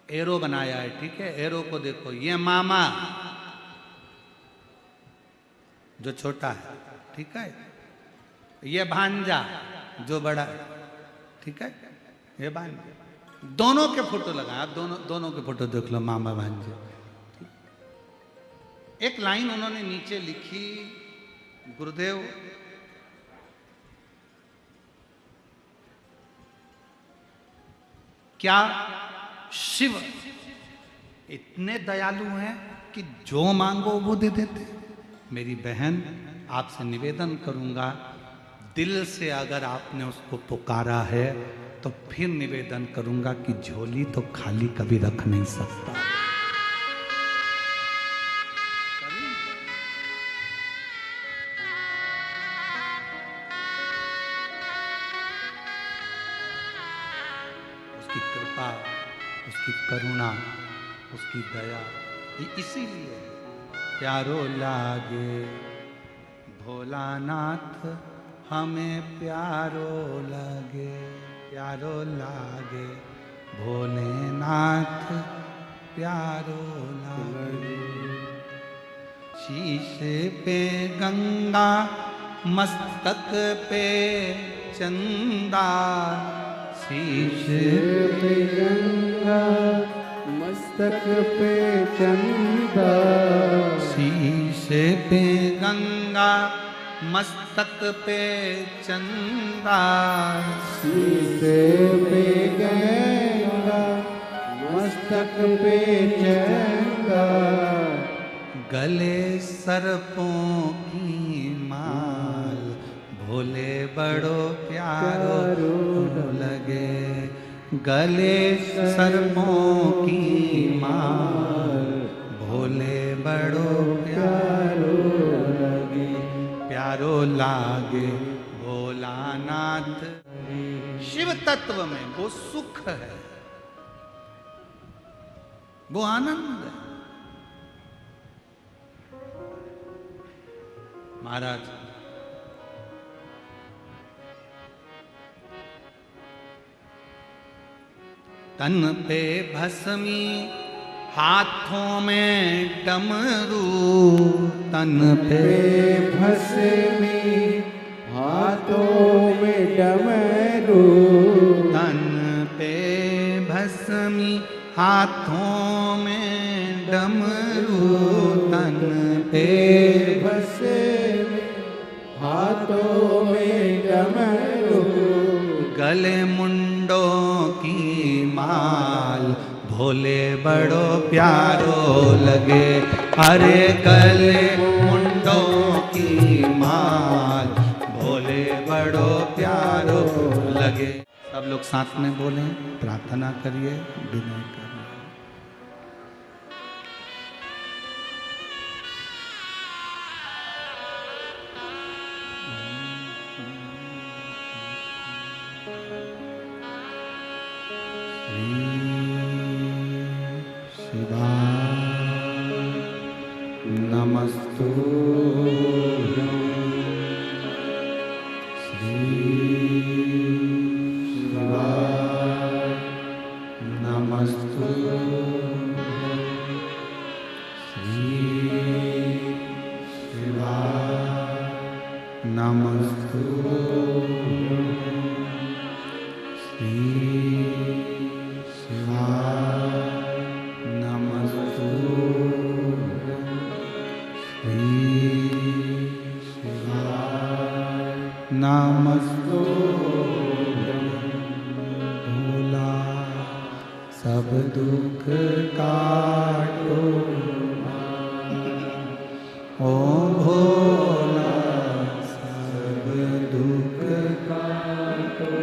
एरो बनाया है, ठीक है, एरो को देखो, ये मामा जो छोटा है, ठीक है, ये भांजा जो बड़ा है, ठीक है, ये भांजा। दोनों के फोटो लगाए, आप दोनों के फोटो देख लो, मामा भांजे। एक लाइन उन्होंने नीचे लिखी, गुरुदेव क्या शिव इतने दयालु हैं कि जो मांगो वो दे देते। मेरी बहन, आपसे निवेदन करूंगा, दिल से अगर आपने उसको पुकारा है तो फिर निवेदन करूंगा कि झोली तो खाली कभी रख नहीं सकता। उसकी कृपा उसकी करुणा, उसकी दया, ये इसीलिए प्यारो लागे भोलानाथ, हमें प्यारो लागे, प्यारो लागे भोलेनाथ, प्यारो लागे। शीश पे गंगा, मस्तक पे चंदा, शीश पे गंगा मस्तक पे चंदा, शीश पे गंगा मस्तक पे चंदा, शीश पे गंगा मस्तक पे चंदा, गले सर्पों की माल, भोले बड़ो प्यारो लगे, गले सर्पों की माल, भोले बड़ो प्यारो लगे, प्यारो लागे भोलानाथ। शिव तत्व में वो सुख है, वो आनंद है। महाराज तन पे भस्मी, हाथों में डमरू, तन पे भस्मी, हाथों में डमरू, तन पे भस्मी, हाथों में डमरू, तन पे भस्मी, हाथों में डमरू, गले मुंडों की माल, भोले बड़ो प्यारो लगे, अरे गले मुंडों की माल, भोले बड़ो प्यारो लगे। सब लोग साथ में बोलें, प्रार्थना करिए, विनय करिए। नमस्तुभ्यं श्री शिवाय नमस्तुभ्यं श्री शिवाय नमस्तुभ्यं श्री शिवाय नमस्तुभ्यं नमस्तुभ्यं भोला, सब दुख काटो ओ भोला, सब दुख काटो,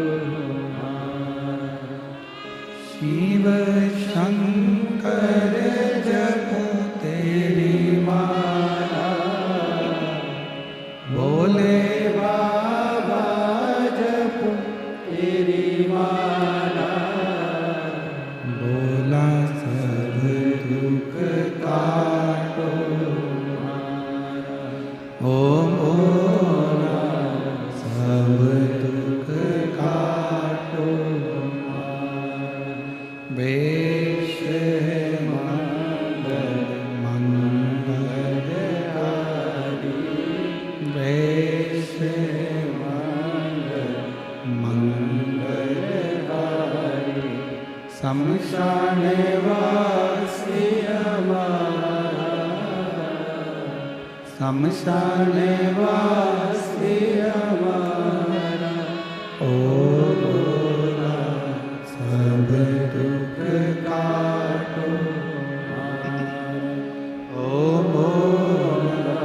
शिव शंकर जपो तेरी माला, भोले बाबा जपो तेरी माला, भोला सब दुख काटो ओ भोला, सब दुख काटो, वेश मंगल मंगलहारी, वेश मंगल मंगलहारी, शमशान वासी हमारा, शमशान वासी हमारा, ओ भोला सब दुख काटो, ओ भोला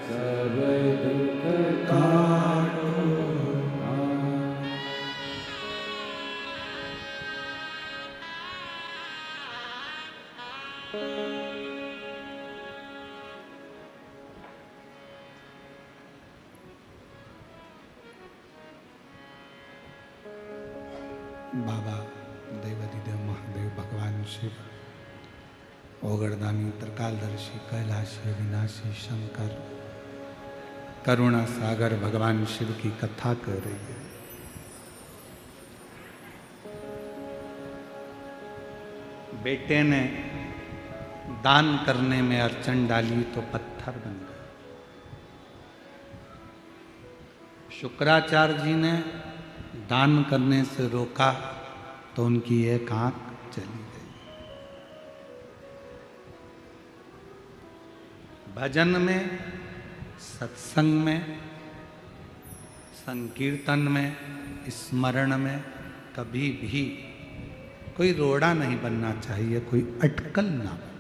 सब दुख काटो। बाबा देवाधिदेव महादेव भगवान शिव, ओगरदानी त्रिकालदर्शी कैलाशी अविनाशी शंकर, करुणा सागर भगवान शिव की कथा कर रही है। बेटे ने दान करने में अड़चन डाली तो पत्थर बन गए। शुक्राचार्य जी ने दान करने से रोका तो उनकी एक आंख चली गई। भजन में, सत्संग में, संकीर्तन में, स्मरण में कभी भी कोई रोड़ा नहीं बनना चाहिए, कोई अटकल ना बने।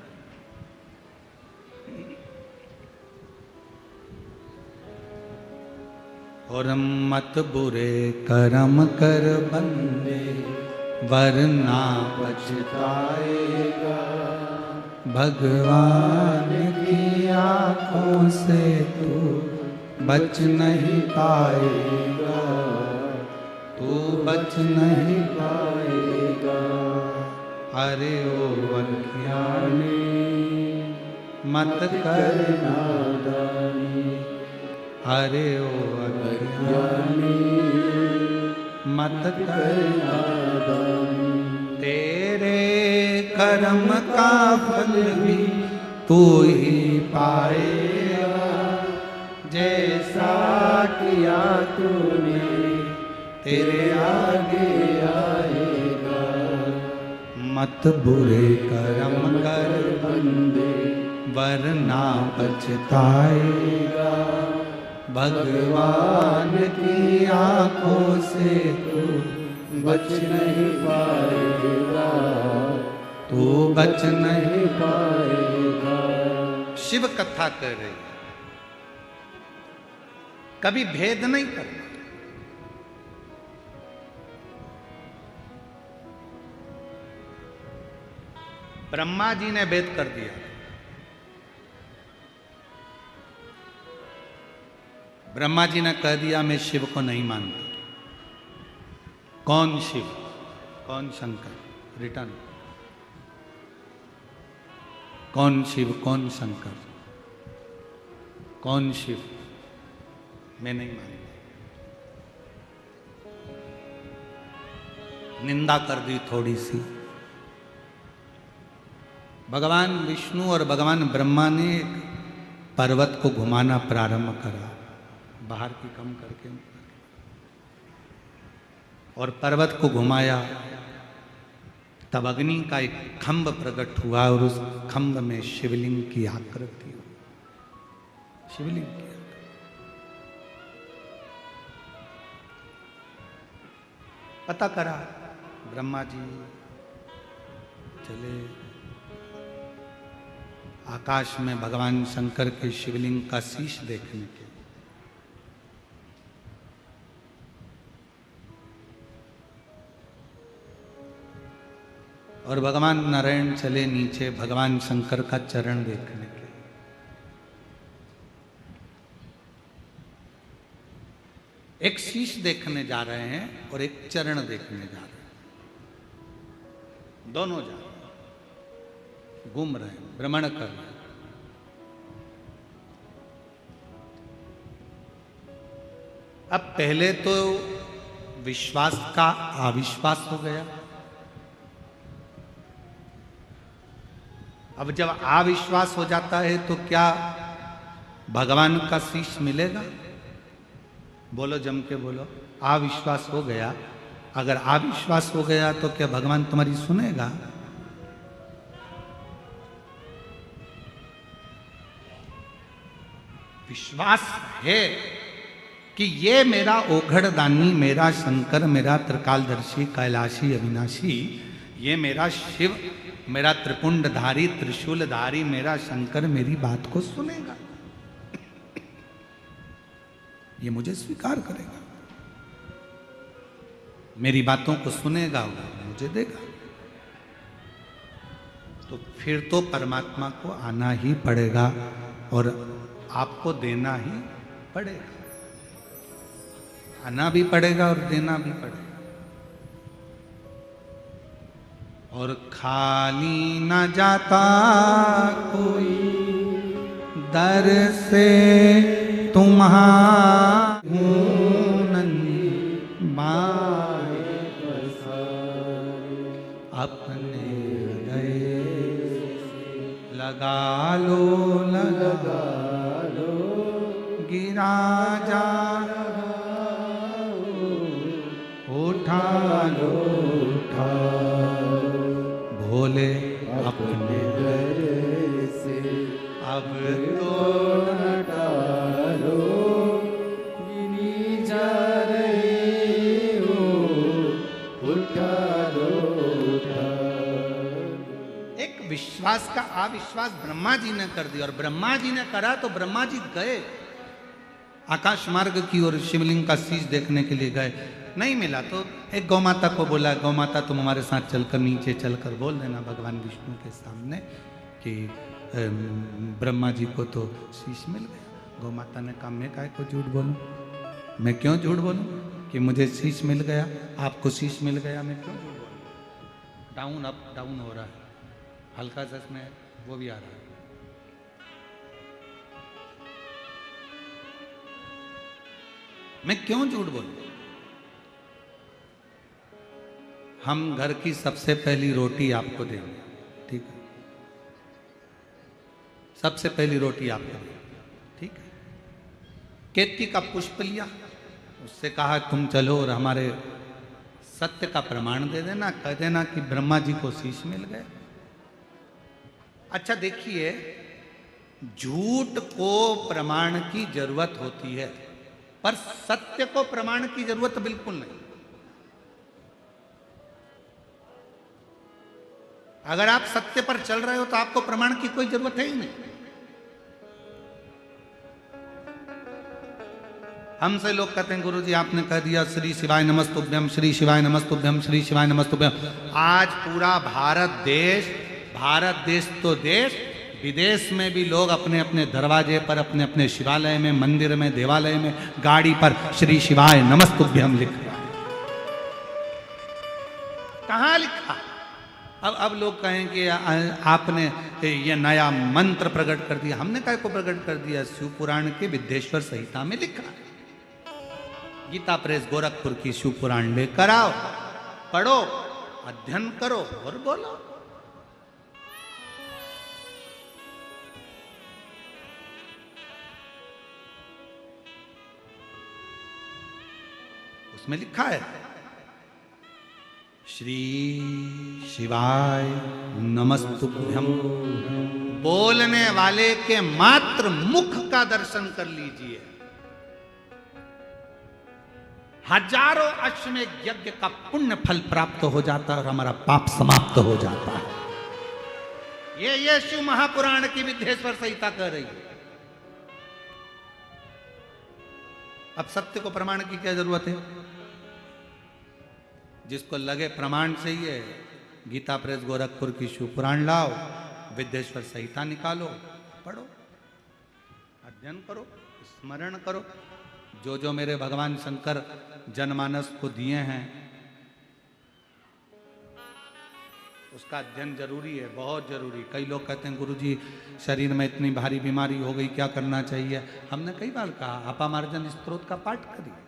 और मत बुरे कर्म कर बंदे, वरना पछताएगा। भगवान की आंखों से तू बच नहीं पाएगा, तू बच नहीं पाएगा। अरे ओ अज्ञानी मत कर नादानी, अरे ओ अज्ञानी मत कर नादानी। तेरे कर्म का फल भी तू ही पाएगा, जैसा किया तूने तेरे आगे आएगा। मत बुरे कर्म कर बंदे, वरना पछताएगा। भगवान की आंखों से तू बच नहीं पाएगा, तू बच नहीं पाएगा। शिव कथा कर रही है, कभी भेद नहीं करना। ब्रह्मा जी ने भेद कर दिया। ब्रह्मा जी ने कह दिया मैं शिव को नहीं मानता। कौन शिव, कौन शंकर? रिटर्न। कौन शिव, कौन शंकर, कौन शिव? मैं नहीं मानता। निंदा कर दी थोड़ी सी। भगवान विष्णु और भगवान ब्रह्मा ने एक पर्वत को घुमाना प्रारंभ करा, बाहर की कम करके, और पर्वत को घुमाया। तब अग्नि का एक खंभ प्रकट हुआ और उस खंभ में शिवलिंग की आकृति हुई। शिवलिंग की पता करा। ब्रह्मा जी चले आकाश में भगवान शंकर के शिवलिंग का शीश देखने के। और भगवान नारायण चले नीचे भगवान शंकर का चरण देखने के। एक शीश देखने जा रहे हैं और एक चरण देखने जा रहे हैं। दोनों जा रहे हैं, घूम रहे हैं, भ्रमण कर रहे हैं। अब पहले तो विश्वास का अविश्वास हो गया। अब जब अविश्वास हो जाता है तो क्या भगवान का शीश मिलेगा? बोलो, जम के बोलो। अविश्वास हो गया। अगर अविश्वास हो गया तो क्या भगवान तुम्हारी सुनेगा? विश्वास है कि ये मेरा ओघड़दानी, मेरा शंकर, मेरा त्रिकालदर्शी, कैलाशी, अविनाशी, ये मेरा शिव, मेरा त्रिपुंडधारी, त्रिशूलधारी, मेरा शंकर मेरी बात को सुनेगा, ये मुझे स्वीकार करेगा, मेरी बातों को सुनेगा, मुझे देगा। तो फिर तो परमात्मा को आना ही पड़ेगा और आपको देना ही पड़ेगा। आना भी पड़ेगा और देना भी पड़ेगा। और खाली न जाता कोई दर से तुम्हारा माए अपने हृदय लगा लो गिरा जा उठा लो भोले अपने से अब तो डालो गिनी जा रही हो उठा लो एक विश्वास का अविश्वास ब्रह्मा जी ने कर दिया और ब्रह्मा जी ने करा तो ब्रह्मा जी गए आकाश मार्ग की ओर शिवलिंग का शीश देखने के लिए गए नहीं मिला तो एक गौ माता को बोला गौ माता तुम हमारे साथ चलकर नीचे चलकर बोल देना भगवान विष्णु के सामने कि ब्रह्मा जी को तो शीश मिल गया। गौ माता ने कहा मैं काहे को झूठ बोलूं, मैं क्यों झूठ बोलूं कि मुझे शीश मिल गया, आपको शीश मिल गया, मैं क्यों झूठ बोलूं। डाउन अप डाउन हो रहा है, हल्का सा इसमें वो भी आ रहा है। मैं क्यों झूठ बोलूं। हम घर की सबसे पहली रोटी आपको देंगे, ठीक है, सबसे पहली रोटी आपको देंगे, ठीक है। केतकी का पुष्प लिया, उससे कहा तुम चलो और हमारे सत्य का प्रमाण दे देना, कह देना कि ब्रह्मा जी को शीश मिल गए। अच्छा देखिए, झूठ को प्रमाण की जरूरत होती है पर सत्य को प्रमाण की जरूरत बिल्कुल नहीं। अगर आप सत्य पर चल रहे हो तो आपको प्रमाण की कोई जरूरत है ही नहीं। हमसे लोग कहते हैं गुरुजी आपने कह दिया श्री शिवाय नमस्तुभ्यम, श्री शिवाय नमस्तुभ्यम, श्री शिवाय नमस्तुभ्यम। आज पूरा भारत देश तो देश, विदेश में भी लोग अपने अपने दरवाजे पर, अपने अपने शिवालय में, मंदिर में, देवालय में, गाड़ी पर श्री शिवाय नमस्तुभ्यम लिख रहा है। कहां लिखा? अब लोग कहें कि आपने ये नया मंत्र प्रकट कर दिया। हमने काय को प्रकट कर दिया? शिव पुराण के विद्येश्वर संहिता में लिखा है। गीता प्रेस गोरखपुर की शिव पुराण लेकर आओ, पढ़ो, अध्ययन करो और बोलो। उसमें लिखा है श्री शिवाय नमस्तुभ्यम। बोलने वाले के मात्र मुख का दर्शन कर लीजिए, हजारों अश्वमेध यज्ञ का पुण्य फल प्राप्त हो जाता है और हमारा पाप समाप्त हो जाता है। ये शिव महापुराण की विद्येश्वर संहिता कह रही है। अब सत्य को प्रमाण की क्या जरूरत है? जिसको लगे प्रमाण चाहिए, गीता प्रेस गोरखपुर की शिव पुराण लाओ, विद्येश्वर संहिता निकालो, पढ़ो, अध्ययन करो, स्मरण करो। जो जो मेरे भगवान शंकर जनमानस को दिए हैं उसका अध्ययन जरूरी है, बहुत जरूरी। कई लोग कहते हैं गुरुजी शरीर में इतनी भारी बीमारी हो गई, क्या करना चाहिए? हमने कई बार कहा अपामार्जन स्तोत्र का पाठ करिए।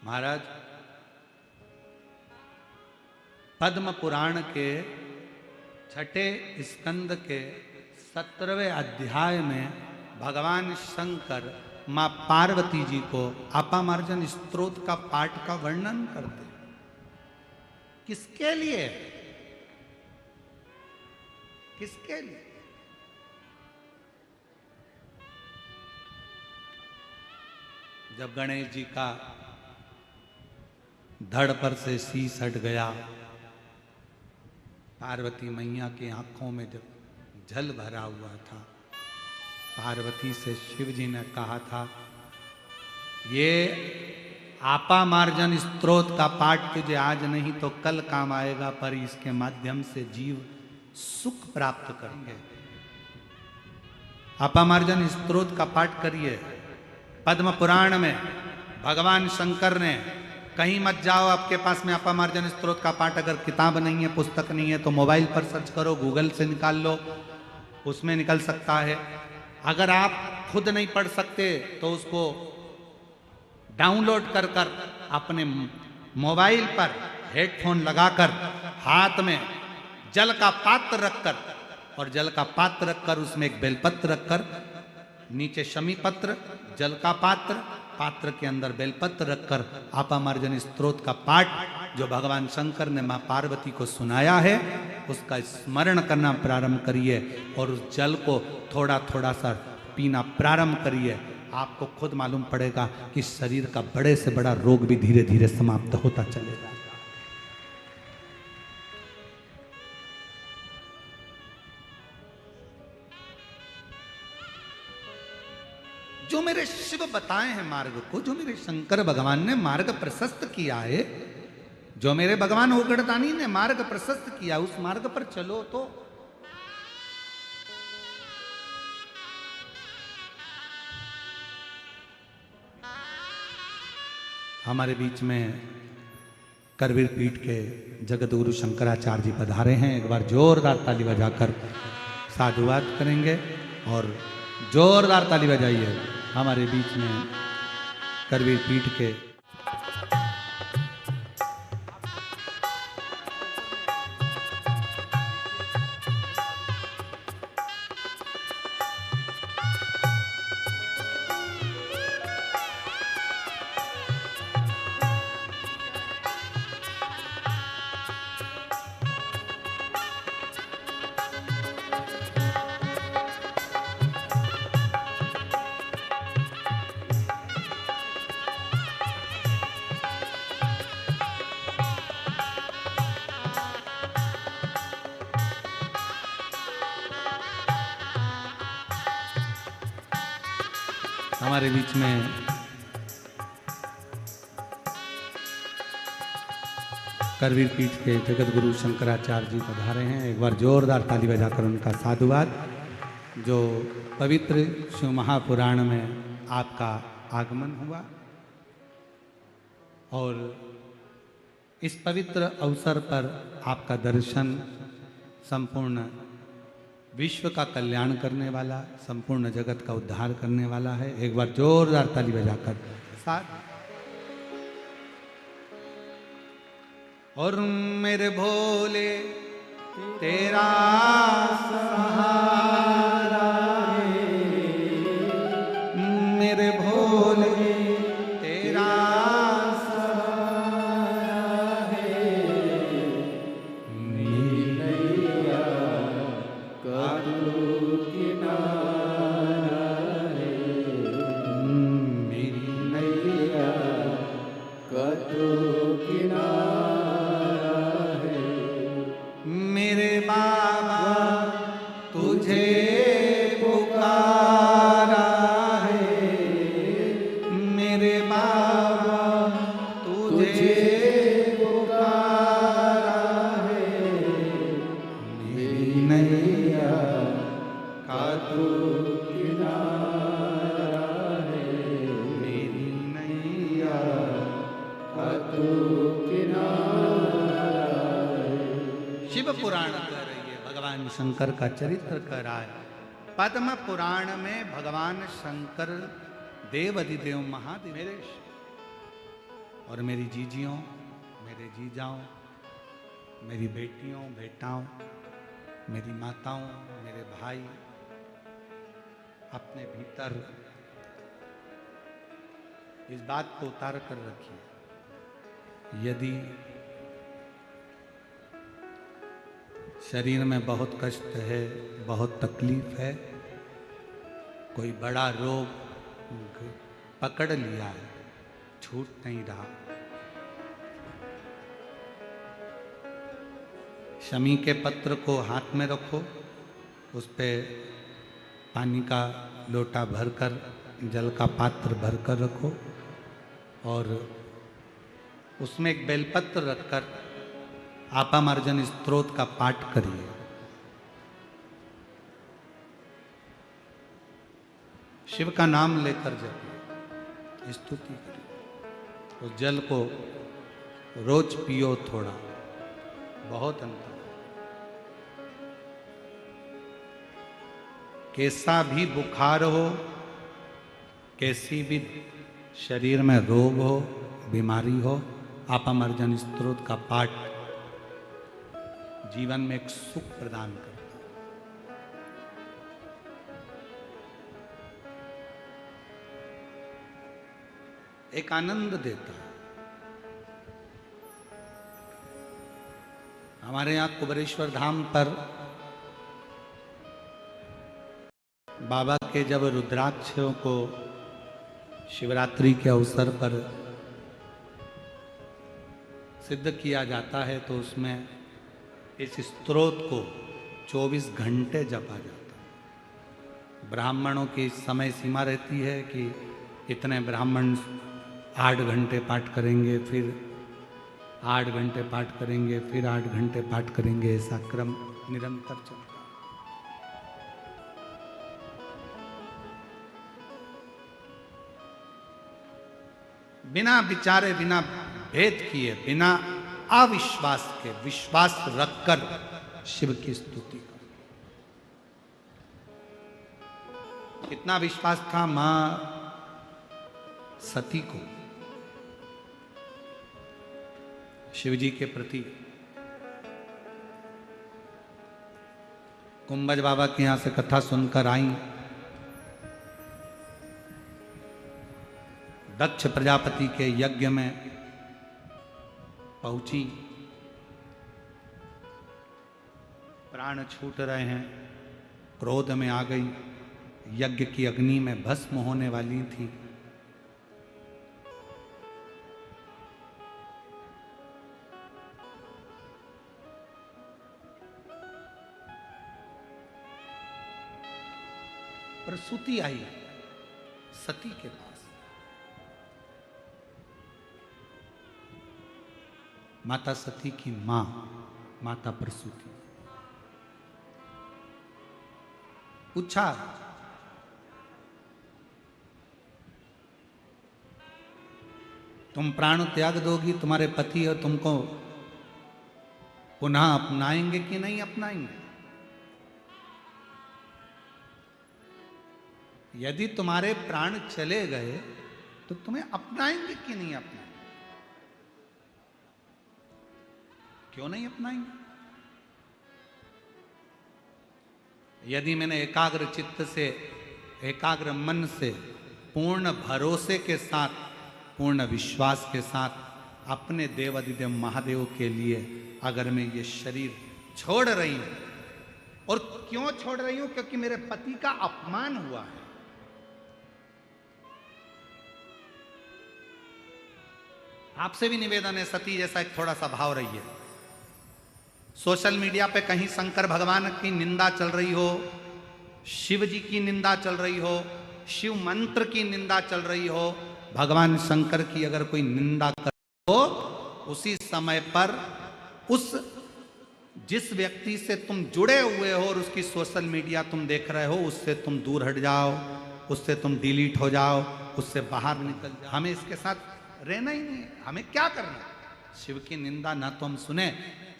महाराज पद्म पुराण के छठे स्कंद के 17वें अध्याय में भगवान शंकर मां पार्वती जी को अपामार्जन स्तोत्र का पाठ का वर्णन करते। किसके लिए? किसके लिए? जब गणेश जी का धड़ पर से शीश हट गया, पार्वती मैया की आंखों में जब जल भरा हुआ था, पार्वती से शिव जी ने कहा था ये आपामार्जन स्तोत्र का पाठ तुझे आज नहीं तो कल काम आएगा, पर इसके माध्यम से जीव सुख प्राप्त करेंगे। आपामार्जन स्तोत्र का पाठ करिए, पद्म पुराण में भगवान शंकर ने कहीं मत जाओ, आपके पास में अपामार्जन स्तोत्र का पाठ अगर किताब नहीं है, पुस्तक नहीं है, तो मोबाइल पर सर्च करो, गूगल से निकाल लो, उसमें निकल सकता है। अगर आप खुद नहीं पढ़ सकते तो उसको डाउनलोड कर कर अपने मोबाइल पर हेडफोन लगाकर हाथ में जल का पात्र रखकर, और जल का पात्र रखकर उसमें एक बेलपत्र रखकर, नीचे शमी पत्र, जल का पात्र, पात्र के अंदर बेलपत्र रखकर अपामार्जन स्तोत्र का पाठ जो भगवान शंकर ने मां पार्वती को सुनाया है उसका स्मरण करना प्रारंभ करिए और उस जल को थोड़ा थोड़ा सा पीना प्रारंभ करिए। आपको खुद मालूम पड़ेगा कि शरीर का बड़े से बड़ा रोग भी धीरे धीरे समाप्त होता चलेगा। जो मेरे शिव बताए हैं मार्ग को, जो मेरे शंकर भगवान ने मार्ग प्रशस्त किया है, जो मेरे भगवान होगड़दानी ने मार्ग प्रशस्त किया, उस मार्ग पर चलो। तो हमारे बीच में करवीर पीठ के जगत गुरु शंकराचार्य जी पधारे हैं। एक बार जोरदार ताली बजाकर साधुवाद करेंगे और जोरदार ताली बजाइए हमारे बीच में करवीर पीठ के हमारे बीच में करवीर पीठ के जगत गुरु शंकराचार्य जी पधारे हैं। एक बार जोरदार ताली बजाकर उनका साधुवाद। जो पवित्र शिव महापुराण में आपका आगमन हुआ और इस पवित्र अवसर पर आपका दर्शन संपूर्ण विश्व का कल्याण करने वाला, संपूर्ण जगत का उद्धार करने वाला है। एक बार जोरदार ताली बजाकर साथ। और मेरे भोले तेरा सहारा है, मेरे भोले तेरा शंकर का चरित्र कर रहा है। पद्म पुराण में भगवान शंकर देव अधिदेव महादेव मेरे और मेरी जीजियों, मेरे जीजाओं, मेरी बेटियों, बेटाओं, मेरी माताओं, मेरे भाई अपने भीतर इस बात को उतार कर रखिए। यदि शरीर में बहुत कष्ट है, बहुत तकलीफ है, कोई बड़ा रोग पकड़ लिया है, छूट नहीं रहा, शमी के पत्र को हाथ में रखो, उस पे पानी का लोटा भरकर, जल का पात्र भरकर रखो और उसमें एक बेलपत्र रखकर अपामार्जन स्तोत्र का पाठ करिए। शिव का नाम लेकर जपिए। स्तुति करिए। उस जल को रोज पियो थोड़ा, बहुत अंतर। कैसा भी बुखार हो, कैसी भी शरीर में रोग हो, बीमारी हो, आप अमरजन स्तोत्र का पाठ जीवन में एक सुख प्रदान करता है। एक आनंद देता है। हमारे यहाँ कुबेरेश्वर धाम पर बाबा के जब रुद्राक्षों को शिवरात्रि के अवसर पर सिद्ध किया जाता है तो उसमें इस स्तोत्र को 24 घंटे जपा जाता है। ब्राह्मणों की समय सीमा रहती है कि इतने ब्राह्मण 8 घंटे पाठ करेंगे, फिर 8 घंटे पाठ करेंगे, फिर 8 घंटे पाठ करेंगे, ऐसा क्रम निरंतर चलता है। बिना विचारे, बिना भेद किए, बिना अविश्वास के, विश्वास रखकर शिव की स्तुति करो। कितना विश्वास था मां सती को शिव जी के प्रति। कुंभज बाबा के यहां से कथा सुनकर आई। दक्ष प्रजापति के यज्ञ में पहुंची, प्राण छूट रहे हैं, क्रोध में आ गई, यज्ञ की अग्नि में भस्म होने वाली थी। प्रसूति आई सती के पास। माता सती की मां माता प्रसूति पूछा, तुम प्राण त्याग दोगी, तुम्हारे पति और तुमको पुनः अपनाएंगे कि नहीं अपनाएंगे? यदि तुम्हारे प्राण चले गए तो तुम्हें अपनाएंगे कि नहीं अपनाएंगे? क्यों नहीं अपनाएंगे? यदि मैंने एकाग्र चित्त से, एकाग्र मन से, पूर्ण भरोसे के साथ, पूर्ण विश्वास के साथ अपने देवाधिदेव महादेव के लिए अगर मैं ये शरीर छोड़ रही हूं, और क्यों छोड़ रही हूं? क्योंकि मेरे पति का अपमान हुआ है। आपसे भी निवेदन है, सती जैसा एक थोड़ा सा भाव रहिए। सोशल मीडिया पे कहीं शंकर भगवान की निंदा चल रही हो, शिव जी की निंदा चल रही हो, शिव मंत्र की निंदा चल रही हो, भगवान शंकर की अगर कोई निंदा कर हो, उसी समय पर उस जिस व्यक्ति से तुम जुड़े हुए हो और उसकी सोशल मीडिया तुम देख रहे हो, उससे तुम दूर हट जाओ, उससे तुम डिलीट हो जाओ, उससे बाहर निकल जाओ। हमें इसके साथ रहना ही नहीं है। हमें क्या करना? शिव की निंदा ना तो हम सुने।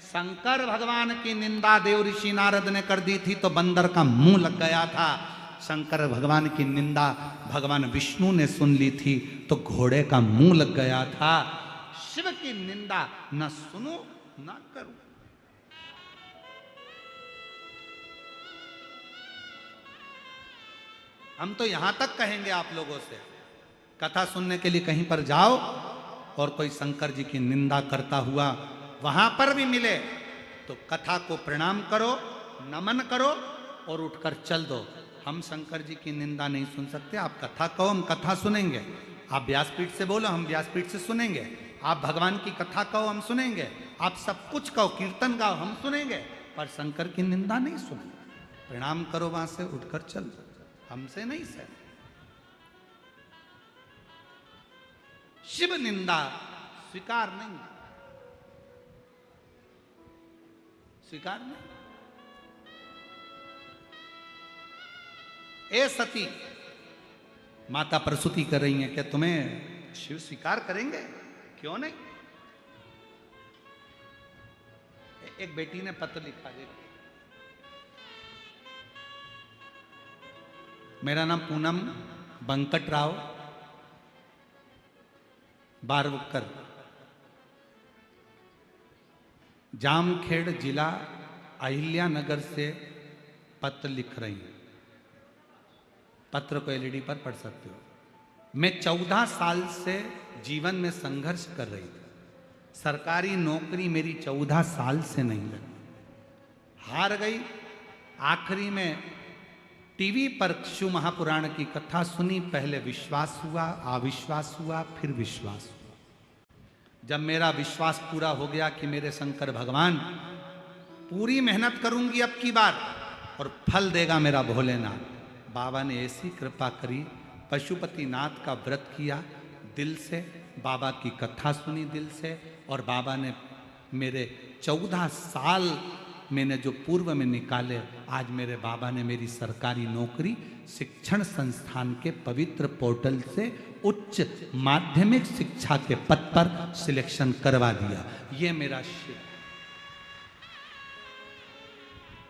शंकर भगवान की निंदा देव ऋषि नारद ने कर दी थी तो बंदर का मुंह लग गया था। शंकर भगवान की निंदा भगवान विष्णु ने सुन ली थी तो घोड़े का मुंह लग गया था। शिव की निंदा न सुनो न करो। हम तो यहां तक कहेंगे आप लोगों से, कथा सुनने के लिए कहीं पर जाओ और कोई शंकर जी की निंदा करता हुआ वहां पर भी मिले तो कथा को प्रणाम करो, नमन करो और उठकर चल दो। हम शंकर जी की निंदा नहीं सुन सकते। आप कथा कहो, हम कथा सुनेंगे। आप व्यासपीठ से बोलो, हम व्यासपीठ से सुनेंगे। आप भगवान की कथा कहो, हम सुनेंगे। आप सब कुछ कहो, कीर्तन गाओ, हम सुनेंगे, पर शंकर की निंदा नहीं सुनेंगे। प्रणाम करो, वहां से उठकर चल दो। हमसे नहीं सह। शिव निंदा स्वीकार नहीं, स्वीकार नहीं। ए सती, माता प्रसूति कर रही हैं, क्या तुम्हें शिव स्वीकार करेंगे? क्यों नहीं? एक बेटी ने पत्र लिखा, देखो, मेरा नाम पूनम बंकट राव बारवकर, जामखेड़ जिला अहिल्यानगर से पत्र लिख रही हूं। पत्र को एलईडी पर पढ़ सकते हो। मैं 14 साल से जीवन में संघर्ष कर रही थी। सरकारी नौकरी मेरी 14 साल से नहीं लगी, हार गई। आखिरी में टीवी पर शिव महापुराण की कथा सुनी। पहले विश्वास हुआ, अविश्वास हुआ, फिर विश्वास हुआ। जब मेरा विश्वास पूरा हो गया कि मेरे शंकर भगवान पूरी मेहनत करूंगी अब की बार और फल देगा मेरा भोलेनाथ, बाबा ने ऐसी कृपा करी। पशुपतिनाथ का व्रत किया दिल से, बाबा की कथा सुनी दिल से, और बाबा ने मेरे 14 साल मैंने जो पूर्व में निकाले, आज मेरे बाबा ने मेरी सरकारी नौकरी शिक्षण संस्थान के पवित्र पोर्टल से उच्च माध्यमिक शिक्षा के पद पर सिलेक्शन करवा दिया। ये मेरा शिव।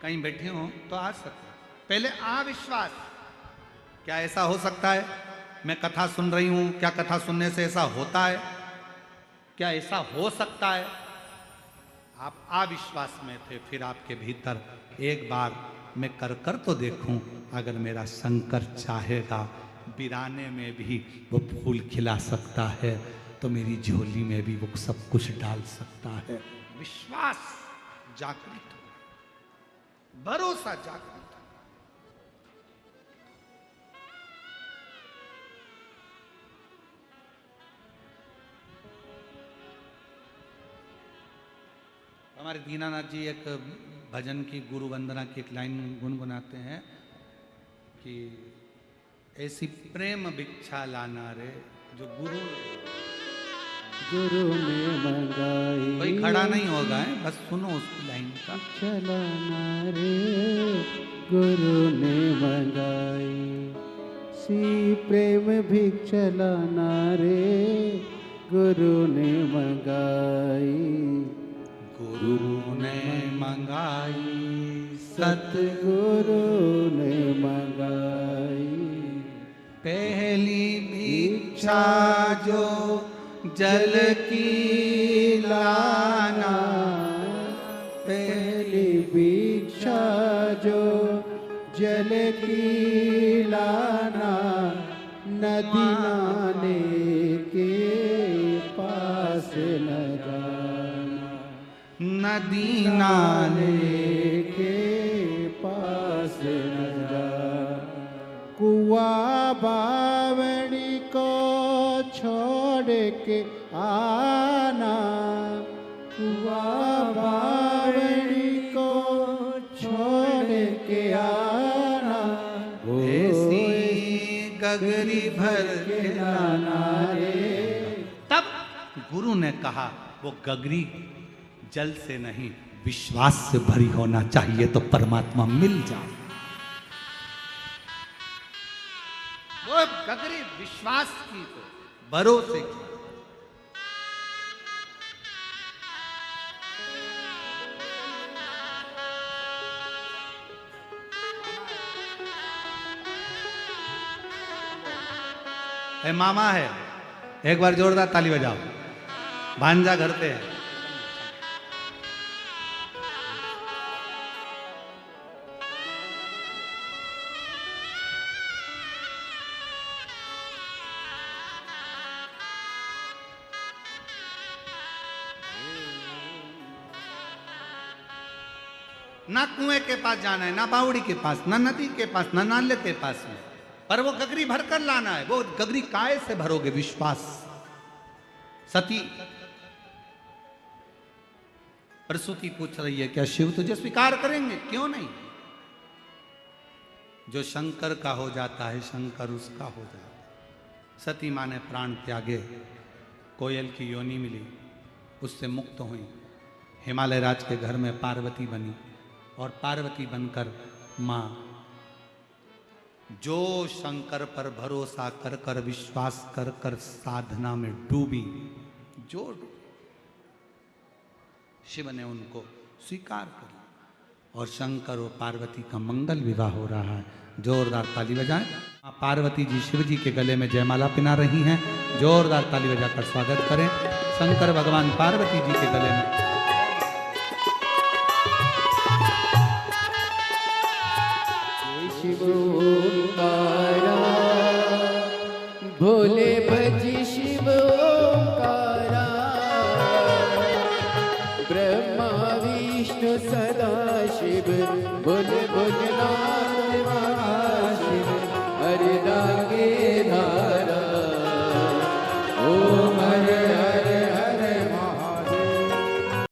कहीं बैठे हो तो आ सकते। पहले अविश्वास, क्या ऐसा हो सकता है? मैं कथा सुन रही हूं, क्या कथा सुनने से ऐसा होता है? क्या ऐसा हो सकता है? आप अविश्वास में थे, फिर आपके भीतर एक बार मैं कर तो देखूं, अगर मेरा शंकर चाहेगा वीराने में भी वो फूल खिला सकता है, तो मेरी झोली में भी वो सब कुछ डाल सकता है। विश्वास जागृत हो, भरोसा जागृत हो। हमारे दीनानाथ जी एक भजन की गुरु वंदना की एक लाइन गुनगुनाते हैं कि ऐसी प्रेम भिक्षा लाना रे जो गुरु ने मंगाई। कोई खड़ा नहीं होगा है, बस सुनो उस लाइन का। चलाना रे गुरु ने मंगाई, सी प्रेम भिक्षा लाना रे गुरु ने मंगाई। गुरु ने मंगाई, सतगुरु ने मंगाई। पहली भिक्षा जो जल की लाना, पहली भिक्षा जो जल की लाना, नदी नाले के पास न जाना, नदी नाले के पास न जाना। कुआ बावड़ी को छोड़ के आना, कुआ बावड़ी को छोड़ के आना। ऐसी गगरी भर के लाना रे। तब गुरु ने कहा वो गगरी जल से नहीं विश्वास से भरी होना चाहिए, तो परमात्मा मिल जाए। वो गगरी विश्वास की, तो भरोसे की। है मामा है, एक बार जोरदार ताली बजाओ। भांजा घर पे है। ना कुएं के पास जाना है, ना बावड़ी के पास, ना नदी के पास, ना नाले के पास में, पर वो गगरी भर कर लाना है। वो गगरी काय से भरोगे? विश्वास। सती प्रसूति पूछ रही है, क्या शिव तुझे स्वीकार करेंगे? क्यों नहीं? जो शंकर का हो जाता है, शंकर उसका हो जाता है। सती माँ ने प्राण त्यागे, कोयल की योनि मिली, उससे मुक्त हुई, हिमालय राज के घर में पार्वती बनी, और पार्वती बनकर माँ जो शंकर पर भरोसा कर कर विश्वास कर कर साधना में डूबी, जो शिव ने उनको स्वीकार कर और शंकर और पार्वती का मंगल विवाह हो रहा है। जोरदार ताली बजाएं। मां पार्वती जी शिव जी के गले में जयमाला पिना रही हैं। जोरदार ताली बजाकर स्वागत करें शंकर भगवान पार्वती जी के गले में। शिव